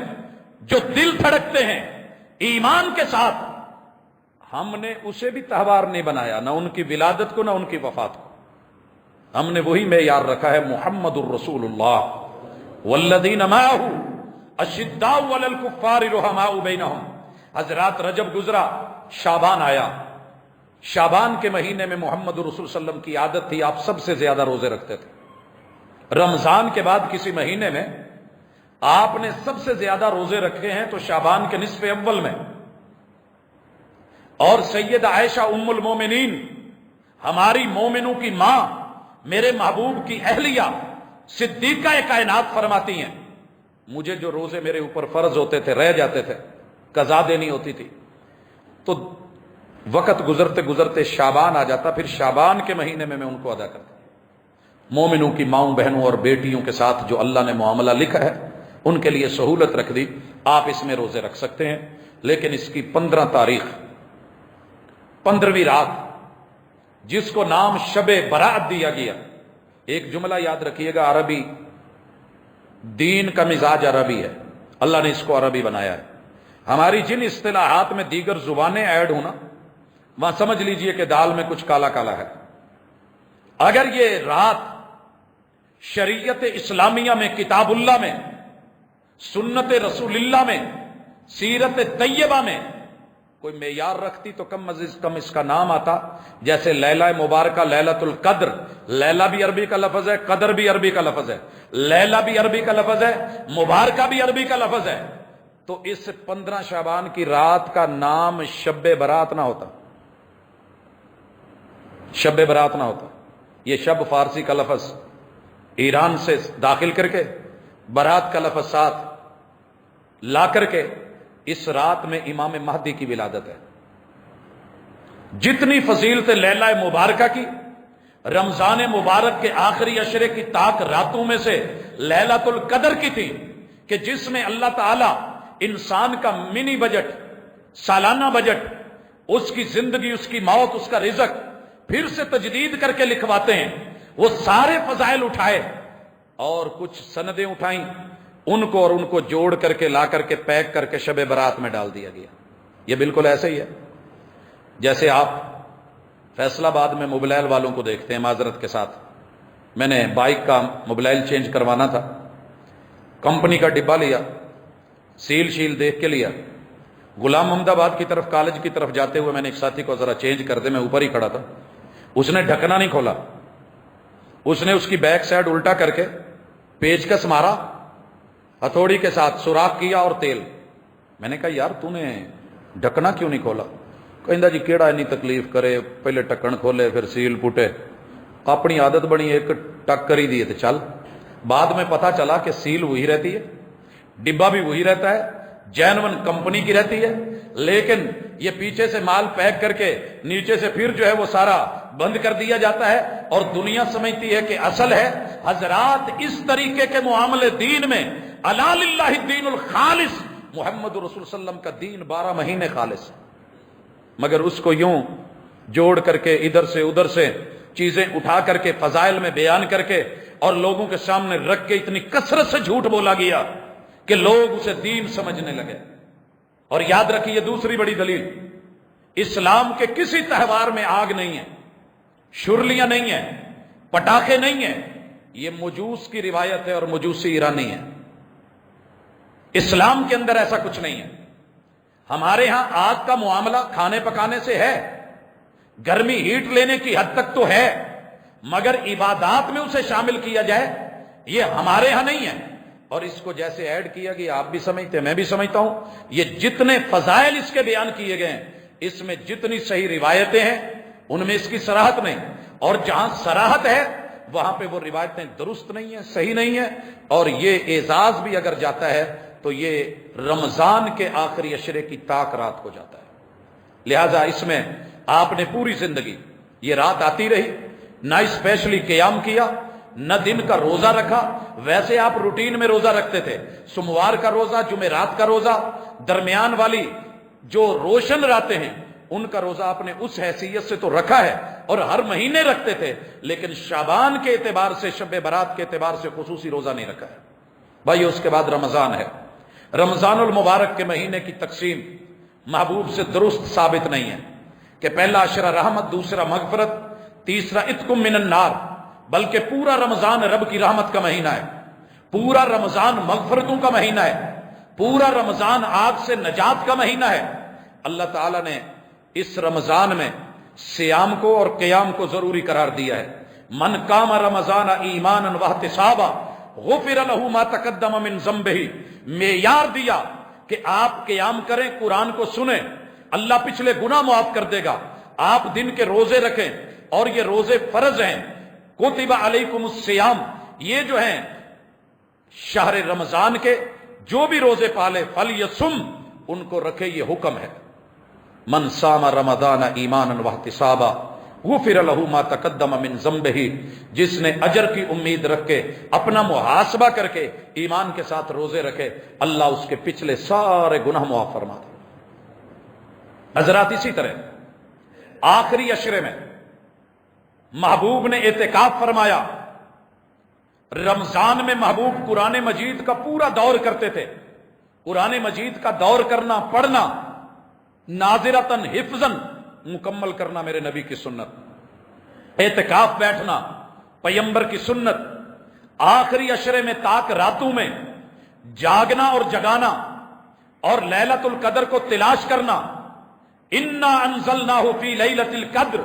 جو دل دھڑکتے ہیں ایمان کے ساتھ، ہم نے اسے بھی تہوار نہیں بنایا، نہ ان کی ولادت کو نہ ان کی وفات کو. ہم نے وہی معیار رکھا ہے، محمد الرسول اللہ والذین معہ اشداء علی الکفار رحماء بینہم. حضرات رجب گزرا، شعبان آیا. شعبان کے مہینے میں محمد رسول صلی اللہ علیہ وسلم کی عادت تھی، آپ سب سے زیادہ روزے رکھتے تھے. رمضان کے بعد کسی مہینے میں آپ نے سب سے زیادہ روزے رکھے ہیں تو شعبان کے نصف اول میں. اور سید عائشہ ام المومنین، ہماری مومنوں کی ماں، میرے محبوب کی اہلیہ، صدیقہ کائنات فرماتی ہیں، مجھے جو روزے میرے اوپر فرض ہوتے تھے، رہ جاتے تھے، قضا دینی ہوتی تھی، تو وقت گزرتے گزرتے شعبان آ جاتا، پھر شعبان کے مہینے میں ان کو ادا کرتا. مومنوں کی ماؤں، بہنوں اور بیٹیوں کے ساتھ جو اللہ نے معاملہ لکھا ہے، ان کے لیے سہولت رکھ دی، آپ اس میں روزے رکھ سکتے ہیں. لیکن اس کی 15 تاریخ، 15ویں رات، جس کو نام شب برات دیا گیا. ایک جملہ یاد رکھیے گا، عربی دین کا مزاج عربی ہے، اللہ نے اس کو عربی بنایا ہے. ہماری جن اصطلاحات میں دیگر زبانیں ایڈ ہونا، وہاں سمجھ لیجئے کہ دال میں کچھ کالا کالا ہے. اگر یہ رات شریعت اسلامیہ میں، کتاب اللہ میں، سنت رسول اللہ میں، سیرت طیبہ میں کوئی معیار رکھتی تو کم از کم اس کا نام آتا. جیسے لیلہ مبارکہ، لیلۃ القدر، لیلہ بھی عربی کا لفظ ہے، قدر بھی عربی کا لفظ ہے، لیلہ بھی عربی کا لفظ ہے، مبارکہ بھی عربی کا لفظ ہے. تو اس 15 شعبان کی رات کا نام شب برات نہ ہوتا، شب برات نہ ہوتا. یہ شب فارسی کا لفظ ایران سے داخل کر کے، برات کا لفظ ساتھ لا کر کے، اس رات میں امام مہدی کی ولادت ہے. جتنی فضیلت لیلہ مبارکہ کی، رمضان مبارک کے آخری عشرے کی طاق راتوں میں سے لیلۃ القدر کی تھی، کہ جس میں اللہ تعالی انسان کا منی بجٹ، سالانہ بجٹ، اس کی زندگی، اس کی موت، اس کا رزق پھر سے تجدید کر کے لکھواتے ہیں. وہ سارے فضائل اٹھائے اور کچھ سندیں اٹھائیں، ان کو اور ان کو جوڑ کر کے لا کر کے پیک کر کے شب برات میں ڈال دیا گیا. یہ بالکل ایسے ہی ہے جیسے آپ فیصل آباد میں موبلائل والوں کو دیکھتے ہیں، معذرت کے ساتھ، میں نے بائک کا موبائل چینج کروانا تھا، کمپنی کا ڈبہ لیا، سیل شیل دیکھ کے لیا، غلام محمد آباد کی طرف کالج کی طرف جاتے ہوئے میں نے ایک ساتھی کو ذرا چینج کر دے، میں اوپر ہی کھڑا تھا، اس نے ڈھکنا نہیں کھولا، اس نے اس کی بیک سائڈ الٹا کر کے پیچکس مارا ہتھوڑی کے ساتھ، سوراخ کیا اور تیل۔ میں نے کہا یار تو نے ڈھکنا کیوں نہیں کھولا؟ کہندا جی کیڑا اتنی تکلیف کرے، پہلے ٹکن کھولے پھر سیل پوٹے، اپنی عادت بنی ایک ٹک کر ہی دیے تھے چل۔ بعد میں پتا چلا کہ سیل وہی رہتی ہے، ڈبہ بھی وہی رہتا ہے، جینون کمپنی کی رہتی ہے، لیکن یہ پیچھے سے مال پیک کر کے نیچے سے پھر جو ہے وہ سارا بند کر دیا جاتا ہے، اور دنیا سمجھتی ہے کہ اصل ہے۔ حضرات اس طریقے کے معاملے دین میں، الا للہ الدین الخالص، محمد رسول صلی اللہ علیہ وسلم کا دین 12 مہینے خالص ہے، مگر اس کو یوں جوڑ کر کے ادھر سے ادھر سے چیزیں اٹھا کر کے فضائل میں بیان کر کے اور لوگوں کے سامنے رکھ کے اتنی کثرت سے جھوٹ بولا گیا کہ لوگ اسے دین سمجھنے لگے۔ اور یاد رکھیے دوسری بڑی دلیل، اسلام کے کسی تہوار میں آگ نہیں ہے، شرلیاں نہیں ہیں، پٹاخے نہیں ہیں، یہ مجوس کی روایت ہے اور مجوسی ایرانی ہے۔ اسلام کے اندر ایسا کچھ نہیں ہے۔ ہمارے ہاں آگ کا معاملہ کھانے پکانے سے ہے، گرمی ہیٹ لینے کی حد تک تو ہے، مگر عبادات میں اسے شامل کیا جائے یہ ہمارے ہاں نہیں ہے۔ اور اس کو جیسے ایڈ کیا گیا آپ بھی سمجھتے ہیں، میں بھی سمجھتا ہوں، یہ جتنے فضائل اس کے بیان کیے گئے ہیں، اس میں جتنی صحیح روایتیں ہیں ان میں اس کی صراحت نہیں، اور جہاں صراحت ہے وہاں پہ وہ روایتیں درست نہیں ہیں، صحیح نہیں ہیں، اور یہ اعزاز بھی اگر جاتا ہے تو یہ رمضان کے آخری عشرے کی طاق رات کو جاتا ہے۔ لہذا اس میں آپ نے پوری زندگی یہ رات آتی رہی، نہ اسپیشلی قیام کیا، نہ دن کا روزہ رکھا۔ ویسے آپ روٹین میں روزہ رکھتے تھے، سوموار کا روزہ، جمعرات کا روزہ، درمیان والی جو روشن راتیں ہیں ان کا روزہ آپ نے اس حیثیت سے تو رکھا ہے اور ہر مہینے رکھتے تھے، لیکن شعبان کے اعتبار سے، شب برات کے اعتبار سے خصوصی روزہ نہیں رکھا ہے۔ بھائی اس کے بعد رمضان ہے۔ رمضان المبارک کے مہینے کی تقسیم محبوب سے درست ثابت نہیں ہے کہ پہلا عشرہ رحمت، دوسرا مغفرت، تیسرا اتقم من النار، بلکہ پورا رمضان رب کی رحمت کا مہینہ ہے، پورا رمضان مغفرتوں کا مہینہ ہے، پورا رمضان آگ سے نجات کا مہینہ ہے۔ اللہ تعالیٰ نے اس رمضان میں سیام کو اور قیام کو ضروری قرار دیا ہے۔ من قام رمضان ایمانا واحتسابا غفر له ما تقدم من ذنبہ، معیار دیا کہ آپ قیام کریں، قرآن کو سنیں، اللہ پچھلے گناہ معاف کر دے گا۔ آپ دن کے روزے رکھیں، اور یہ روزے فرض ہیں۔ کتب علیکم الصیام، یہ جو ہیں شہر رمضان کے جو بھی روزے پالے فلیصم، ان کو رکھے، یہ حکم ہے۔ من صام رمضان ایمانا واحتسابا غفر له ما تقدم من ذنبہ، جس نے اجر کی امید رکھ کے اپنا محاسبہ کر کے ایمان کے ساتھ روزے رکھے، اللہ اس کے پچھلے سارے گناہ معاف فرما دے۔ حضرات اسی طرح آخری عشرے میں محبوب نے اعتکاف فرمایا۔ رمضان میں محبوب قرآن مجید کا پورا دور کرتے تھے۔ قرآن مجید کا دور کرنا، پڑھنا، ناظرتاً حفظاً مکمل کرنا میرے نبی کی سنت، اعتکاف بیٹھنا پیغمبر کی سنت، آخری عشرے میں تاک راتوں میں جاگنا اور جگانا، اور لیلۃ القدر کو تلاش کرنا۔ انا انزلناہ فی لیلۃ القدر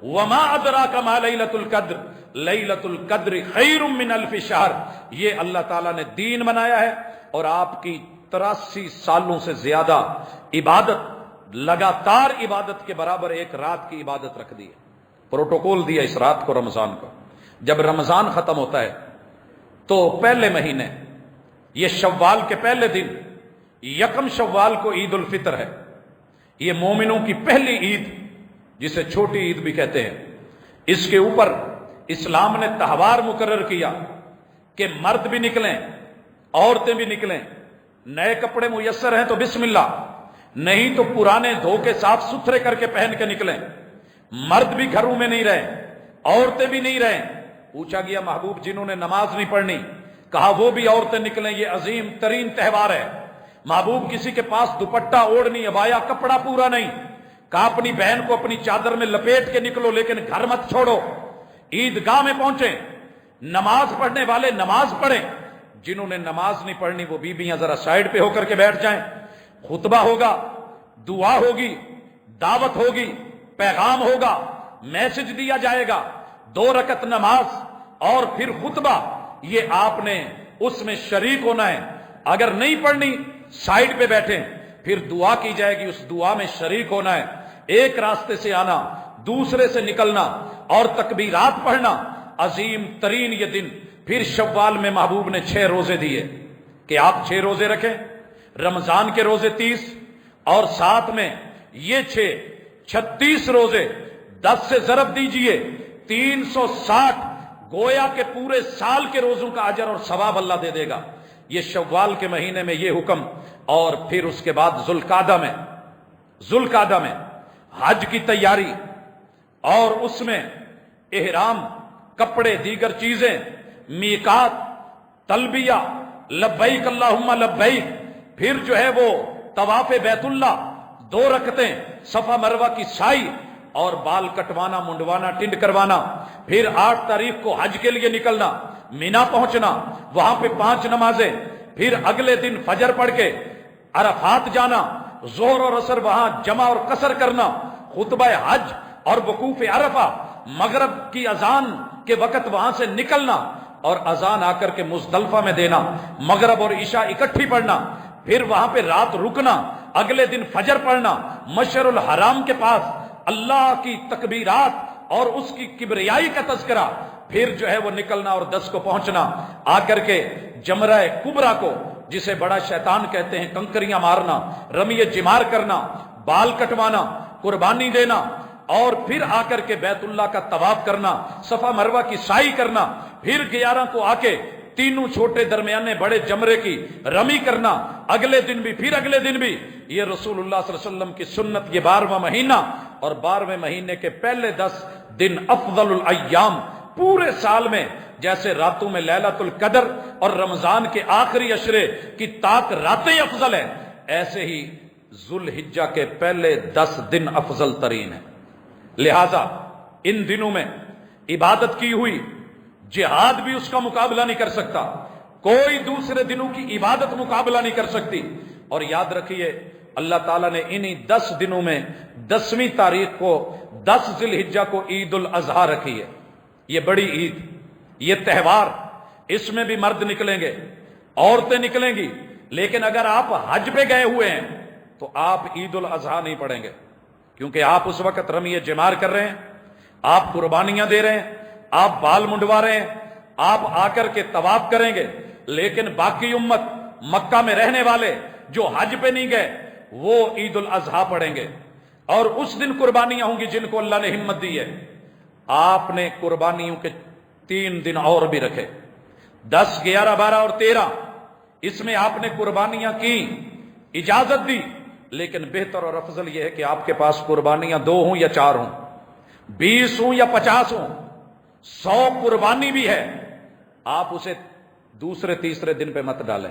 وما ادراک ما لیلۃ القدر لیلۃ القدر خیر من الف شہر، یہ اللہ تعالیٰ نے دین بنایا ہے، اور آپ کی 83 سالوں سے زیادہ عبادت، لگاتار عبادت کے برابر ایک رات کی عبادت رکھ دی ہے، پروٹوکول دیا اس رات کو، رمضان کو۔ جب رمضان ختم ہوتا ہے تو پہلے مہینے، یہ شوال کے پہلے دن، یکم شوال کو عید الفطر ہے، یہ مومنوں کی پہلی عید، جسے چھوٹی عید بھی کہتے ہیں۔ اس کے اوپر اسلام نے تہوار مقرر کیا کہ مرد بھی نکلیں، عورتیں بھی نکلیں، نئے کپڑے میسر ہیں تو بسم اللہ، نہیں تو پرانے دھو کے صاف ستھرے کر کے پہن کے نکلیں۔ مرد بھی گھروں میں نہیں رہیں، عورتیں بھی نہیں رہیں۔ پوچھا گیا محبوب جنہوں نے نماز نہیں پڑھنی، کہا وہ بھی عورتیں نکلیں، یہ عظیم ترین تہوار ہے۔ محبوب کسی کے پاس دوپٹہ اوڑھنی، عبایا، کپڑا پورا نہیں، کہا اپنی بہن کو اپنی چادر میں لپیٹ کے نکلو، لیکن گھر مت چھوڑو، عید گاہ میں پہنچیں۔ نماز پڑھنے والے نماز پڑھیں، جنہوں نے نماز نہیں پڑھنی وہ بیویاں ذرا سائڈ پہ ہو کر کے بیٹھ جائیں۔ خطبہ ہوگا، دعا ہوگی، دعوت ہوگی، پیغام ہوگا، میسج دیا جائے گا، 2 رکعت نماز اور پھر خطبہ، یہ آپ نے اس میں شریک ہونا ہے۔ اگر نہیں پڑھنی سائڈ پہ بیٹھیں، پھر دعا کی جائے گی، اس دعا میں شریک ہونا ہے۔ ایک راستے سے آنا، دوسرے سے نکلنا اور تکبیرات پڑھنا۔ عظیم ترین یہ دن۔ پھر شوال میں محبوب نے 6 روزے دیے کہ آپ 6 روزے رکھیں، رمضان کے روزے 30 اور ساتھ میں یہ 36 روزے، 10 سے ضرب دیجئے 360، گویا کہ پورے سال کے روزوں کا اجر اور ثواب اللہ دے دے گا۔ یہ شوال کے مہینے میں یہ حکم، اور پھر اس کے بعد ذوالقعدہ میں حج کی تیاری، اور اس میں احرام، کپڑے، دیگر چیزیں، میقات، تلبیہ، لبیک اللہم لبیک، پھر جو ہے وہ طواف بیت اللہ، 2 رکعتیں، صفا مروہ کی سعی، اور بال کٹوانا، منڈوانا، ٹنڈ کروانا۔ پھر 8 تاریخ کو حج کے لیے نکلنا، مینا پہنچنا، وہاں پہ 5 نمازیں، پھر اگلے دن فجر پڑھ کے عرفات جانا، ظہر اور عصر وہاں جمع اور قصر کرنا، خطبہ حج اور وقوف عرفہ، مغرب کی اذان کے وقت وہاں سے نکلنا اور اذان آ کر کے مزدلفہ میں دینا، مغرب اور عشاء اکٹھی پڑھنا، پھر وہاں پہ رات رکنا، اگلے دن فجر پڑھنا، مشعر الحرام کے پاس اللہ کی تکبیرات اور اس کی کبریائی کا تذکرہ، پھر جو ہے وہ نکلنا اور 10 کو پہنچنا، آ کر کے جمرہ کبریٰ کو، جسے بڑا شیطان کہتے ہیں، کنکریاں مارنا، رمی جمار کرنا، بال کٹوانا، قربانی دینا، اور پھر آ کر کے بیت اللہ کا طواف کرنا، صفا مروہ کی سعی کرنا، پھر 11 کو آ کے تینوں چھوٹے درمیانے بڑے جمرے کی رمی کرنا، اگلے دن بھی، پھر اگلے دن بھی۔ یہ رسول اللہ صلی اللہ علیہ وسلم کی سنت، یہ 12واں مہینہ، اور 12ویں مہینے کے پہلے 10 دن افضل الایام، پورے سال میں جیسے راتوں میں لیلۃ القدر اور رمضان کے آخری عشرے کی طاق راتیں افضل ہیں، ایسے ہی ذوالحجہ کے پہلے 10 دن افضل ترین ہیں۔ لہذا ان دنوں میں عبادت کی ہوئی، جہاد بھی اس کا مقابلہ نہیں کر سکتا، کوئی دوسرے دنوں کی عبادت مقابلہ نہیں کر سکتی۔ اور یاد رکھیے اللہ تعالیٰ نے انہی 10 دنوں میں 10ویں تاریخ کو 10 ذی الحجہ کو عید الاضحیٰ رکھی ہے۔ یہ بڑی عید، یہ تہوار، اس میں بھی مرد نکلیں گے، عورتیں نکلیں گی، لیکن اگر آپ حج پہ گئے ہوئے ہیں تو آپ عید الاضحیٰ نہیں پڑھیں گے، کیونکہ آپ اس وقت رمی جمار کر رہے ہیں، آپ قربانیاں دے رہے ہیں، آپ بال منڈوا رہے ہیں، آپ آ کر کے طواف کریں گے۔ لیکن باقی امت، مکہ میں رہنے والے جو حج پہ نہیں گئے، وہ عید الاضحیٰ پڑھیں گے، اور اس دن قربانیاں ہوں گی جن کو اللہ نے ہمت دی ہے۔ آپ نے قربانیوں کے 3 دن اور بھی رکھے، 10، 11، 12 اور 13، اس میں آپ نے قربانیاں کی، اجازت دی، لیکن بہتر اور افضل یہ ہے کہ آپ کے پاس قربانیاں 2 ہوں یا 4 ہوں، 20 ہوں یا 50 ہوں، 100 قربانی بھی ہے، آپ اسے دوسرے تیسرے دن پہ مت ڈالیں۔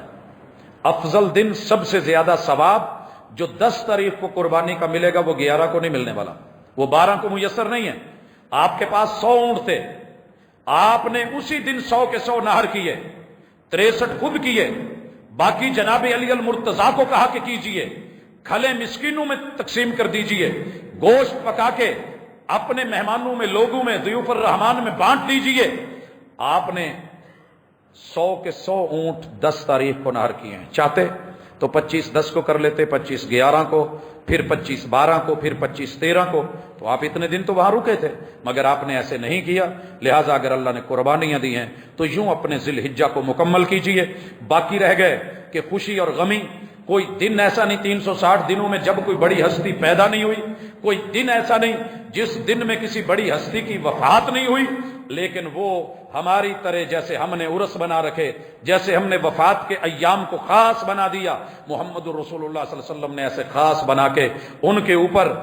افضل دن، سب سے زیادہ ثواب جو 10 تاریخ کو قربانی کا ملے گا وہ 11 کو نہیں ملنے والا، وہ 12 کو میسر نہیں ہے۔ آپ کے پاس 100 اونٹ تھے، آپ نے اسی دن 100 کے 100 نہر کیے، 63 خود کیے، باقی جناب علی المرتضیٰ کو کہا کہ کیجئے، کھلے مسکینوں میں تقسیم کر دیجئے، گوشت پکا کے اپنے مہمانوں میں، لوگوں میں، ضیوف الرحمان میں بانٹ دیجئے۔ آپ نے 100 کے 100 اونٹ 10 تاریخ کو نہر کیے ہیں۔ چاہتے تو 25 10 کو کر لیتے، 25 11 کو، پھر 25 12 کو، پھر 25 13 کو، تو آپ اتنے دن تو وہاں رکے تھے، مگر آپ نے ایسے نہیں کیا۔ لہٰذا اگر اللہ نے قربانیاں دی ہیں تو یوں اپنے ذی الحجہ کو مکمل کیجئے۔ باقی رہ گئے کہ خوشی اور غمی، کوئی دن ایسا نہیں 360 دنوں میں جب کوئی بڑی ہستی پیدا نہیں ہوئی، کوئی دن ایسا نہیں جس دن میں کسی بڑی ہستی کی وفات نہیں ہوئی، لیکن وہ ہماری طرح جیسے ہم نے عرس بنا رکھے، جیسے ہم نے وفات کے ایام کو خاص بنا دیا، محمد رسول اللہ صلی اللہ علیہ وسلم نے ایسے خاص بنا کے ان کے اوپر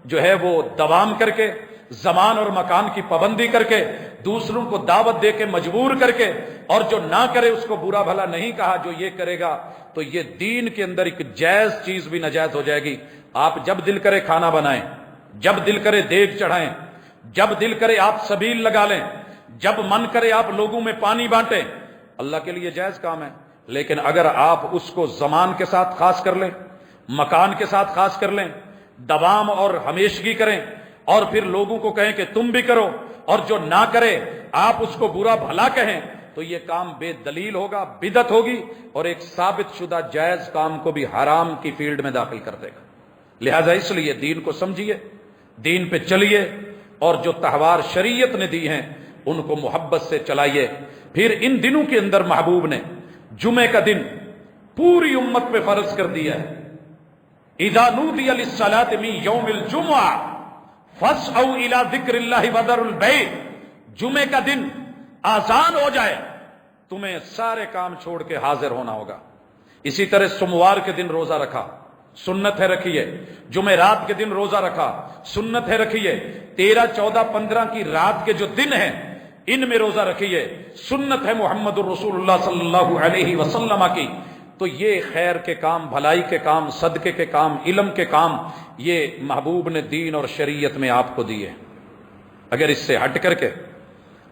جو ہے وہ دوام کر کے، زمان اور مکان کی پابندی کر کے، دوسروں کو دعوت دے کے مجبور کر کے، اور جو نہ کرے اس کو برا بھلا نہیں کہا، جو یہ کرے گا تو یہ دین کے اندر ایک جائز چیز بھی ناجائز ہو جائے گی۔ آپ جب دل کرے کھانا بنائیں، جب دل کرے دیگ چڑھائیں، جب دل کرے آپ سبیل لگا لیں، جب من کرے آپ لوگوں میں پانی بانٹیں، اللہ کے لیے جائز کام ہے، لیکن اگر آپ اس کو زمان کے ساتھ خاص کر لیں، مکان کے ساتھ خاص کر لیں، دوام اور ہمیشگی کریں، اور پھر لوگوں کو کہیں کہ تم بھی کرو، اور جو نہ کرے آپ اس کو برا بھلا کہیں، تو یہ کام بے دلیل ہوگا، بدعت ہوگی، اور ایک ثابت شدہ جائز کام کو بھی حرام کی فیلڈ میں داخل کر دے گا۔ لہذا اس لیے دین کو سمجھیے، دین پہ چلیے، اور جو تہوار شریعت نے دی ہیں ان کو محبت سے چلائیے۔ پھر ان دنوں کے اندر محبوب نے جمعے کا دن پوری امت پہ فرض کر دیا ہے، اذا نودی للصلاة من یوم الجمعہ فاسعوا الی ذکر اللہ وذروا البیع، جمعے کا دن آذان ہو جائے تمہیں سارے کام چھوڑ کے حاضر ہونا ہوگا۔ اسی طرح سوموار کے دن روزہ رکھا، سنت ہے رکھیے، جمعرات کے دن روزہ رکھا، سنت ہے رکھیے، 13، 14، 15 کی رات کے جو دن ہیں ان میں روزہ رکھیے، سنت ہے محمد الرسول اللہ صلی اللہ علیہ وسلم کی۔ تو یہ خیر کے کام، بھلائی کے کام، صدقے کے کام، علم کے کام، یہ محبوب نے دین اور شریعت میں آپ کو دیے۔ اگر اس سے ہٹ کر کے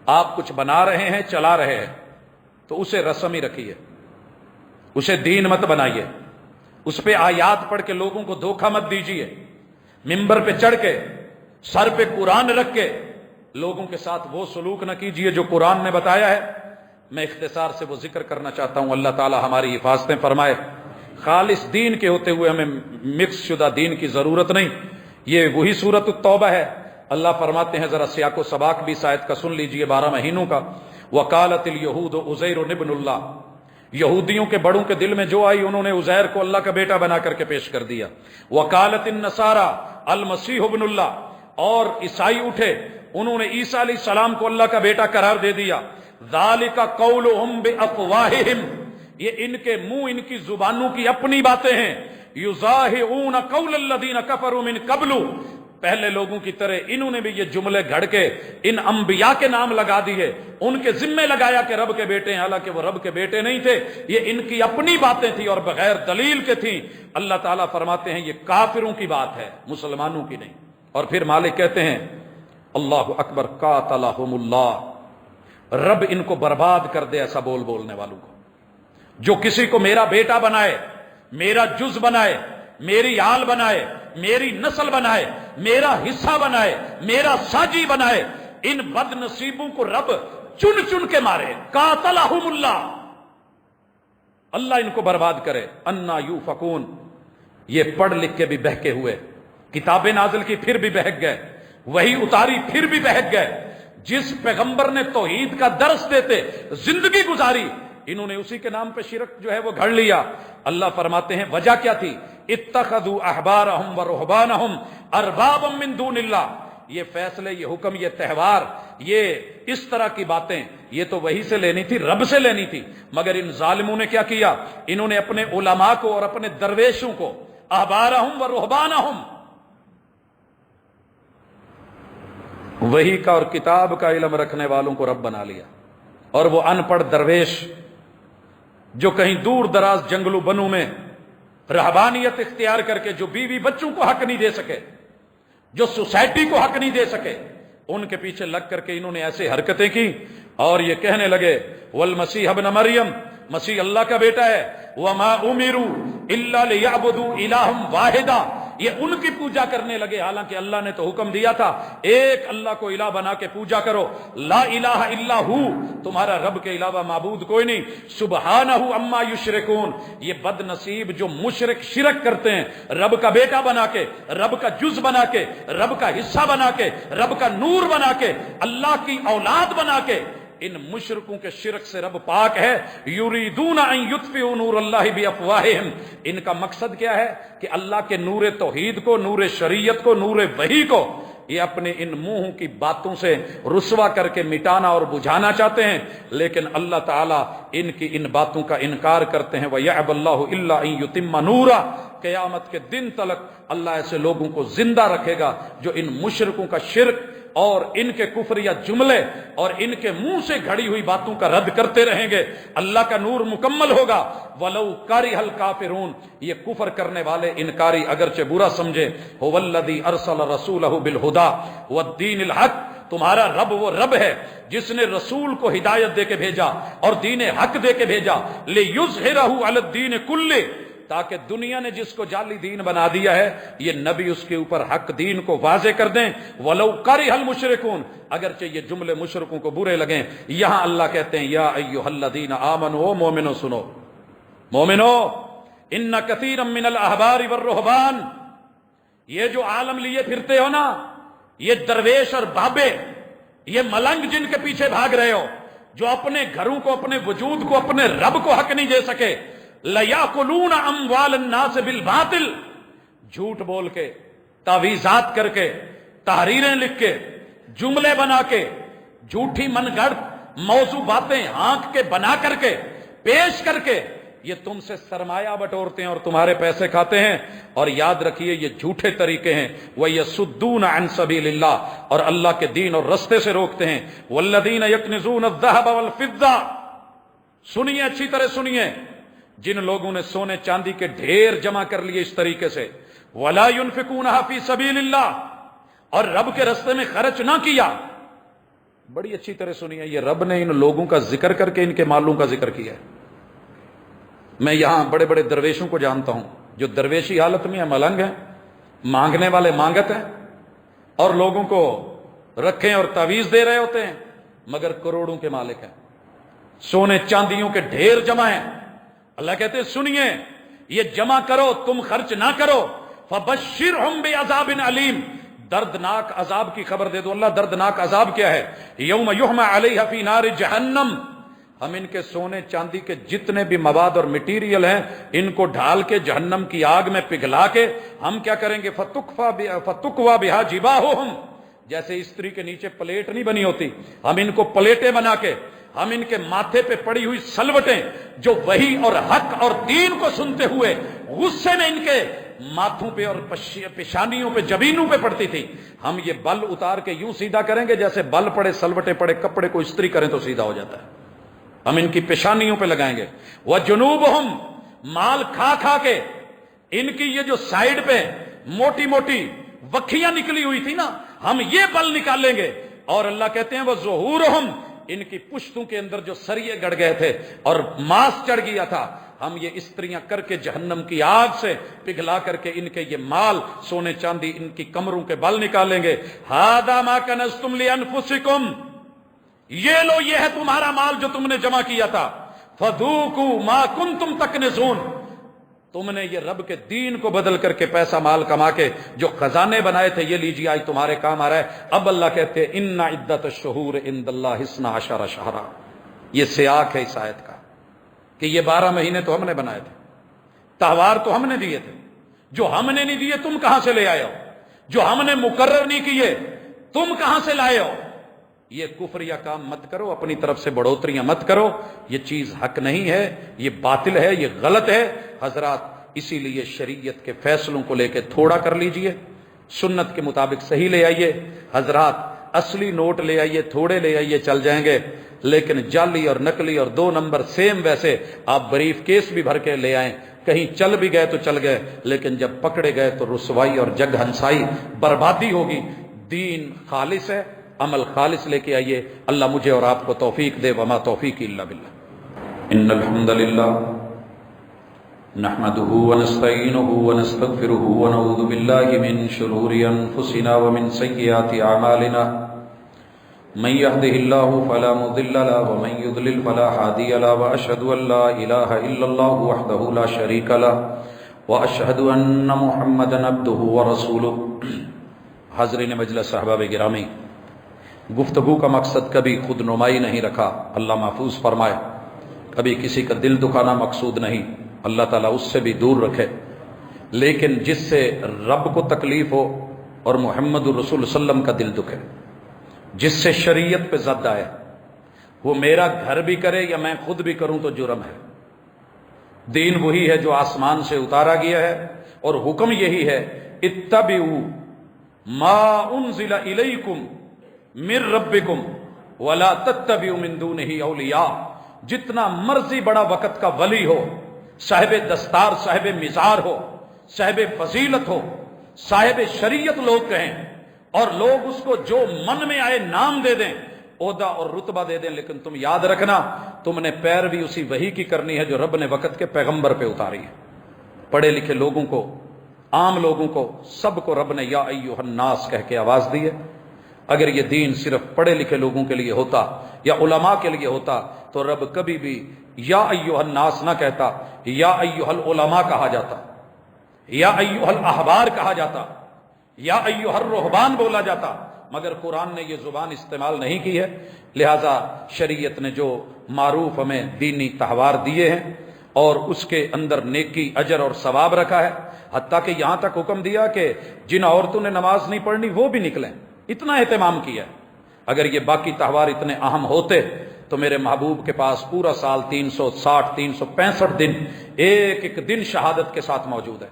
آپ کچھ بنا رہے ہیں، چلا رہے ہیں، تو اسے رسم ہی رکھیے، اسے دین مت بنائیے، اس پہ آیات پڑھ کے لوگوں کو دھوکہ مت دیجیے، ممبر پہ چڑھ کے سر پہ قرآن رکھ کے لوگوں کے ساتھ وہ سلوک نہ کیجیے جو قرآن نے بتایا ہے۔ میں اختصار سے وہ ذکر کرنا چاہتا ہوں، اللہ تعالی ہماری حفاظتیں فرمائے۔ خالص دین کے ہوتے ہوئے ہمیں مکس شدہ دین کی ضرورت نہیں۔ یہ وہی سورۃ التوبہ ہے، اللہ فرماتے ہیں، ذرا سیاق و سباق بھی اس آیت کا سن لیجئے 12 مہینوں کا۔ وقالت الیہود عزیر ابن اللہ، یہودیوں کے بڑوں کے دل میں جو آئی، انہوں نے عزیر کو اللہ کا بیٹا بنا کر کے پیش کر دیا۔ وقالت النصارى المسیح ابن اللہ، اور عیسائی اٹھے، انہوں نے عیسیٰ علیہ السلام کو اللہ کا بیٹا قرار دے دیا۔ ذالک قولہم بافواہہم، یہ ان کے منہ، ان کی زبانوں کی اپنی باتیں ہیں۔ یظاہرون قول الذین کفروا من قبل، پہلے لوگوں کی طرح انہوں نے بھی یہ جملے گھڑ کے ان انبیاء کے نام لگا دیے، ان کے ذمے لگایا کہ رب کے بیٹے ہیں، حالانکہ وہ رب کے بیٹے نہیں تھے، یہ ان کی اپنی باتیں تھیں اور بغیر دلیل کے تھیں۔ اللہ تعالیٰ فرماتے ہیں یہ کافروں کی بات ہے، مسلمانوں کی نہیں۔ اور پھر مالک کہتے ہیں اللہ اکبر، قاتلہم اللہ، رب ان کو برباد کر دے ایسا بولنے والوں کو، جو کسی کو میرا بیٹا بنائے، میرا جز بنائے، میری آل بنائے، میری نسل بنائے، میرا حصہ بنائے، میرا ساجی بنائے، ان بد نصیبوں کو رب چن چن کے مارے۔ قاتلہم اللہ، اللہ ان کو برباد کرے۔ انا یوفکون، یہ پڑھ لکھ کے بھی بہکے ہوئے، کتابیں نازل کی پھر بھی بہک گئے، وہی اتاری پھر بھی بہک گئے۔ جس پیغمبر نے توحید کا درس دیتے زندگی گزاری، انہوں نے اسی کے نام پہ شرک جو ہے وہ گھڑ لیا۔ اللہ فرماتے ہیں وجہ کیا تھی؟ اتخذوا احبارہم ورہبانہم اربابا من دون اللہ، یہ فیصلے، یہ حکم، یہ تہوار، یہ اس طرح کی باتیں، یہ تو وہی سے لینی تھی، رب سے لینی تھی، مگر ان ظالموں نے کیا کیا؟ انہوں نے اپنے علماء کو اور اپنے درویشوں کو احبارہم ورہبانہم، وحی کا اور کتاب کا علم رکھنے والوں کو رب بنا لیا، اور وہ ان پڑھ درویش جو کہیں دور دراز جنگلوں بنوں میں رہبانیت اختیار کر کے جو بیوی بچوں کو حق نہیں دے سکے، جو سوسائٹی کو حق نہیں دے سکے، ان کے پیچھے لگ کر کے انہوں نے ایسی حرکتیں کی، اور یہ کہنے لگے والمسیح ابن مریم، مسیح اللہ کا بیٹا ہے، وما امروا الا لیعبدوا الہا واحدا، یہ ان کی پوجا کرنے لگے، حالانکہ اللہ نے تو حکم دیا تھا ایک اللہ کو الہ بنا کے پوجا کرو، لا الہ الا ہو، تمہارا رب کے علاوہ معبود کوئی نہیں، سبحانہ عما یشرکون، یہ بد نصیب جو مشرک شرک کرتے ہیں، رب کا بیٹا بنا کے، رب کا جز بنا کے، رب کا حصہ بنا کے، رب کا نور بنا کے، اللہ کی اولاد بنا کے، ان مشرکوں کے شرک سے رب پاک ہے۔ یریدون ان یطفئوا نور اللہ بافواہہم، ان کا مقصد کیا ہے کہ اللہ کے نور توحید کو، نور شریعت کو، نور وحی کو یہ اپنے ان منہوں کی باتوں سے رسوا کر کے مٹانا اور بجھانا چاہتے ہیں، لیکن اللہ تعالیٰ ان کی ان باتوں کا انکار کرتے ہیں۔ وَيَعْبَ اللَّهُ إِلَّا أَن يُتِمَّ نُورَهُ، قیامت کے دن تلک اللہ ایسے لوگوں کو زندہ رکھے گا جو ان مشرکوں کا شرک اور ان کے کفریہ جملے اور ان کے منہ سے گھڑی ہوئی باتوں کا رد کرتے رہیں گے، اللہ کا نور مکمل ہوگا۔ وَلَوْ كَرِهَ الْكَافِرُونَ، یہ کفر کرنے والے انکاری اگرچہ برا سمجھے، هُوَ الَّذِي أَرْسَلَ رَسُولَهُ بِالْهُدَى وَالدِّينِ الْحَقِّ، تمہارا رب وہ رب ہے جس نے رسول کو ہدایت دے کے بھیجا اور دین حق دے کے بھیجا، لِیُظْہِرَهُ عَلَى الدِّینِ کُلِّهِ، تاکہ دنیا نے جس کو جعلی دین بنا دیا ہے یہ نبی اس کے اوپر حق دین کو واضح کر دیں، وَلَوْ كَرِهَ الْمُشْرِكُونَ، اگرچہ یہ جملے مشرکوں کو برے لگیں۔ یہاں اللہ کہتے ہیں یا ایھا الذین آمنوا، مومنو سنو، مومنو ان کثیرا من الاحبار والرہبان، یہ جو عالم لیے پھرتے ہو نا، یہ درویش اور بابے، یہ ملنگ جن کے پیچھے بھاگ رہے ہو، جو اپنے گھروں کو، اپنے وجود کو، اپنے رب کو حق نہیں دے سکے، لَيَأْكُلُونَ أَمْوَالَ النَّاسِ بِالْبَاطِلِ، جھوٹ بول کے، تعویذات کر کے، تحریریں لکھ کے، جملے بنا کے، جھوٹی من گھڑت موضوع باتیں ہانک کے بنا کر کے پیش کر کے یہ تم سے سرمایہ بٹورتے ہیں اور تمہارے پیسے کھاتے ہیں۔ اور یاد رکھیے یہ جھوٹے طریقے ہیں، وَيَصُدُّونَ عَن سَبِيلِ اللَّهِ، اور اللہ کے دین اور رستے سے روکتے ہیں۔ وَالَّذِينَ يَكْنِزُونَ الذَّهَبَ وَالْفِضَّةَ، سنیے اچھی طرح سنیے، جن لوگوں نے سونے چاندی کے ڈھیر جمع کر لیے اس طریقے سے، وَلَا يُنْفِقُونَهَا فِي سَبِيلِ اللَّهِ، اور رب کے رستے میں خرچ نہ کیا۔ بڑی اچھی طرح سنیے، یہ رب نے ان لوگوں کا ذکر کر کے ان کے مالوں کا ذکر کیا ہے۔ میں یہاں بڑے بڑے درویشوں کو جانتا ہوں جو درویشی حالت میں ہیں، ملنگ ہیں، مانگنے والے مانگت ہیں، اور لوگوں کو رکھیں اور تعویذ دے رہے ہوتے ہیں، مگر کروڑوں کے مالک ہیں، سونے چاندیوں کے ڈھیر جمع ہیں۔ اللہ کہتے ہیں سنیے، یہ جمع کرو، تم خرچ نہ کرو، فَبَشِّرْهُمْ بِعَذَابٍ عَلِيمٍ، دردناک عذاب کی خبر دے دو۔ اللہ دردناک عذاب کیا ہے؟ یوم یحمى علیہ فی نار جہنم، ہم ان کے سونے چاندی کے جتنے بھی مواد اور مٹیریل ہیں ان کو ڈھال کے جہنم کی آگ میں پگھلا کے ہم کیا کریں گے؟ فَتُكْوَى بِهَا جِبَاهُهُمْ، جیسے استری کے نیچے پلیٹ نہیں بنی ہوتی، ہم ان کو پلیٹیں بنا کے، ہم ان کے ماتھے پہ پڑی ہوئی سلوٹیں جو وحی اور حق اور دین کو سنتے ہوئے غصے میں ان کے ماتھوں پہ اور پیشانیوں پہ، جبینوں پہ پڑتی تھی، ہم یہ بل اتار کے یوں سیدھا کریں گے جیسے بل پڑے، سلوٹے پڑے کپڑے کو استری کریں تو سیدھا ہو جاتا ہے، ہم ان کی پیشانیوں پہ لگائیں گے۔ وَجُنُوبُهُمْ، مال کھا کھا کے ان کی یہ جو سائیڈ پہ موٹی موٹی وکھیاں نکلی ہوئی تھی نا، ہم یہ بل نکالیں گے۔ اور اللہ کہتے ہیں وَظُهُورُهُمْ، ان کی پشتوں کے اندر جو سریے گڑ گئے تھے اور ماس چڑھ گیا تھا، ہم یہ استریاں کر کے جہنم کی آگ سے پگھلا کر کے ان کے یہ مال، سونے چاندی، ان کی کمروں کے بل نکالیں گے۔ هَذَا مَا كَنَزْتُمْ لِأَنفُسِكُمْ، یہ لو، یہ ہے تمہارا مال جو تم نے جمع کیا تھا۔ فَذُوقُوا مَا كُنْتُمْ تَكْنِزُونَ، تم نے یہ رب کے دین کو بدل کر کے پیسہ مال کما کے جو خزانے بنائے تھے، یہ لیجیے آج تمہارے کام آ رہا ہے۔ اب اللہ کہتے ہیں اِنَّ عِدَّةَ الشُّهُورِ عِندَ اللَّهِ 12 شَهْرًا، یہ سیاق ہے اس آیت کا کہ یہ 12 مہینے تو ہم نے بنائے تھے، تہوار تو ہم نے دیے تھے، جو ہم نے نہیں دیے تم کہاں سے لے آئے ہو، جو ہم نے مقرر نہیں کیے تم کہاں سے لائے ہو۔ یہ کفریہ کام مت کرو، اپنی طرف سے بڑھوتریاں مت کرو، یہ چیز حق نہیں ہے، یہ باطل ہے، یہ غلط ہے حضرات۔ اسی لیے شریعت کے فیصلوں کو لے کے تھوڑا کر لیجئے، سنت کے مطابق صحیح لے آئیے حضرات، اصلی نوٹ لے آئیے، تھوڑے لے آئیے، چل جائیں گے، لیکن جعلی اور نقلی اور 2 نمبر سیم ویسے آپ بریف کیس بھی بھر کے لے آئیں، کہیں چل بھی گئے تو چل گئے، لیکن جب پکڑے گئے تو رسوائی اور جگ ہنسائی، بربادی ہوگی۔ دین خالص ہے، عمل خالص لے کے آئیے۔ اللہ مجھے اور آپ کو توفیق دے، وما توفیق الا باللہ۔ ان الحمد للہ نحمده ونستعینه ونستغفره ونعوذ باللہ من شرور انفسنا ومن سیئات اعمالنا، من يهده الله فلا مضل له ومن يضلل فلا هادي له، واشهد ان لا اله الا الله وحده لا شريك له واشهد ان محمدا عبده ورسوله۔ حاضرین مجلس، احباب گرامی، گفتگو کا مقصد کبھی خود نمائی نہیں رکھا، اللہ محفوظ فرمائے، کبھی کسی کا دل دکھانا مقصود نہیں، اللہ تعالیٰ اس سے بھی دور رکھے، لیکن جس سے رب کو تکلیف ہو اور محمد الرسول صلی اللہ علیہ وسلم کا دل دکھے، جس سے شریعت پہ زد آئے، وہ میرا گھر بھی کرے یا میں خود بھی کروں تو جرم ہے۔ دین وہی ہے جو آسمان سے اتارا گیا ہے، اور حکم یہی ہے اتبعوا ما انزل الیکم من ربکم ولا تتبعوا من دونہ اولیاء۔ جتنا مرضی بڑا وقت کا ولی ہو، صاحب دستار، صاحب مزار ہو، صاحب فضیلت ہو، صاحب شریعت لوگ کہیں، اور لوگ اس کو جو من میں آئے نام دے دیں، عہدہ اور رتبہ دے دیں، لیکن تم یاد رکھنا تم نے پیروی اسی وحی کی کرنی ہے جو رب نے وقت کے پیغمبر پہ اتاری ہے۔ پڑھے لکھے لوگوں کو، عام لوگوں کو، سب کو رب نے یا ایھا الناس کہہ کے آواز دی ہے۔ اگر یہ دین صرف پڑھے لکھے لوگوں کے لیے ہوتا یا علماء کے لیے ہوتا تو رب کبھی بھی یا ایھا الناس نہ کہتا، یا ایھا العلماء کہا جاتا، یا ایھا الاحبار کہا جاتا، یا ایھا الرہبان بولا جاتا، مگر قرآن نے یہ زبان استعمال نہیں کی ہے، لہذا شریعت نے جو معروف ہمیں دینی تہوار دیے ہیں اور اس کے اندر نیکی، اجر اور ثواب رکھا ہے، حتیٰ کہ یہاں تک حکم دیا کہ جن عورتوں نے نماز نہیں پڑھنی وہ بھی نکلیں، اتنا اہتمام کیا ہے۔ اگر یہ باقی تہوار اتنے اہم ہوتے تو میرے محبوب کے پاس پورا سال 360 365 دن ایک ایک دن شہادت کے ساتھ موجود ہے،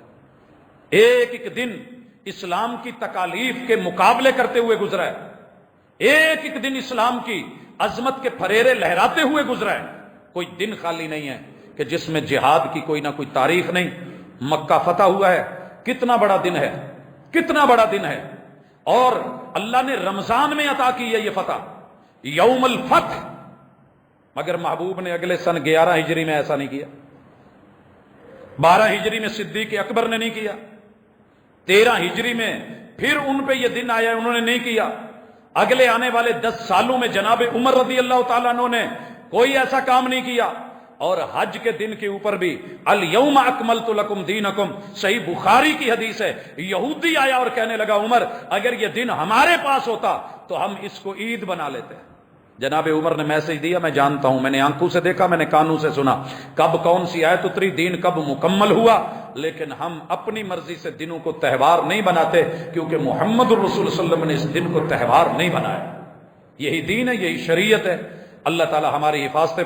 ایک ایک دن اسلام کی تکالیف کے مقابلے کرتے ہوئے گزرا ہے، ایک ایک دن اسلام کی عظمت کے پھریرے لہراتے ہوئے گزرا ہے۔ کوئی دن خالی نہیں ہے کہ جس میں جہاد کی کوئی نہ کوئی تاریخ نہیں۔ مکہ فتح ہوا ہے، کتنا بڑا دن ہے، کتنا بڑا دن ہے، اور اللہ نے رمضان میں عطا کی ہے یہ فتح، یوم الفتح، مگر محبوب نے اگلے سن 11 ہجری میں ایسا نہیں کیا، 12 ہجری میں صدیق اکبر نے نہیں کیا، 13 ہجری میں پھر ان پہ یہ دن آیا انہوں نے نہیں کیا، اگلے آنے والے 10 سالوں میں جناب عمر رضی اللہ تعالیٰ عنہ نے کوئی ایسا کام نہیں کیا، اور حج کے دن کے اوپر بھی الیوم اکملت لکم دینکم، صحیح بخاری کی حدیث ہے، یہودی آیا اور کہنے لگا عمر اگر یہ دن ہمارے پاس ہوتا تو ہم اس کو عید بنا لیتے۔ جناب عمر نے میسج دیا، میں جانتا ہوں، میں نے آنکھوں سے دیکھا، میں نے کانوں سے سنا، کب کون سی آیت اتری، دین کب مکمل ہوا، لیکن ہم اپنی مرضی سے دنوں کو تہوار نہیں بناتے، کیونکہ محمد الرسول صلی اللہ علیہ وسلم نے اس دن کو تہوار نہیں بنایا۔ یہی دین ہے، یہی شریعت ہے۔ اللہ تعالی ہماری حفاظت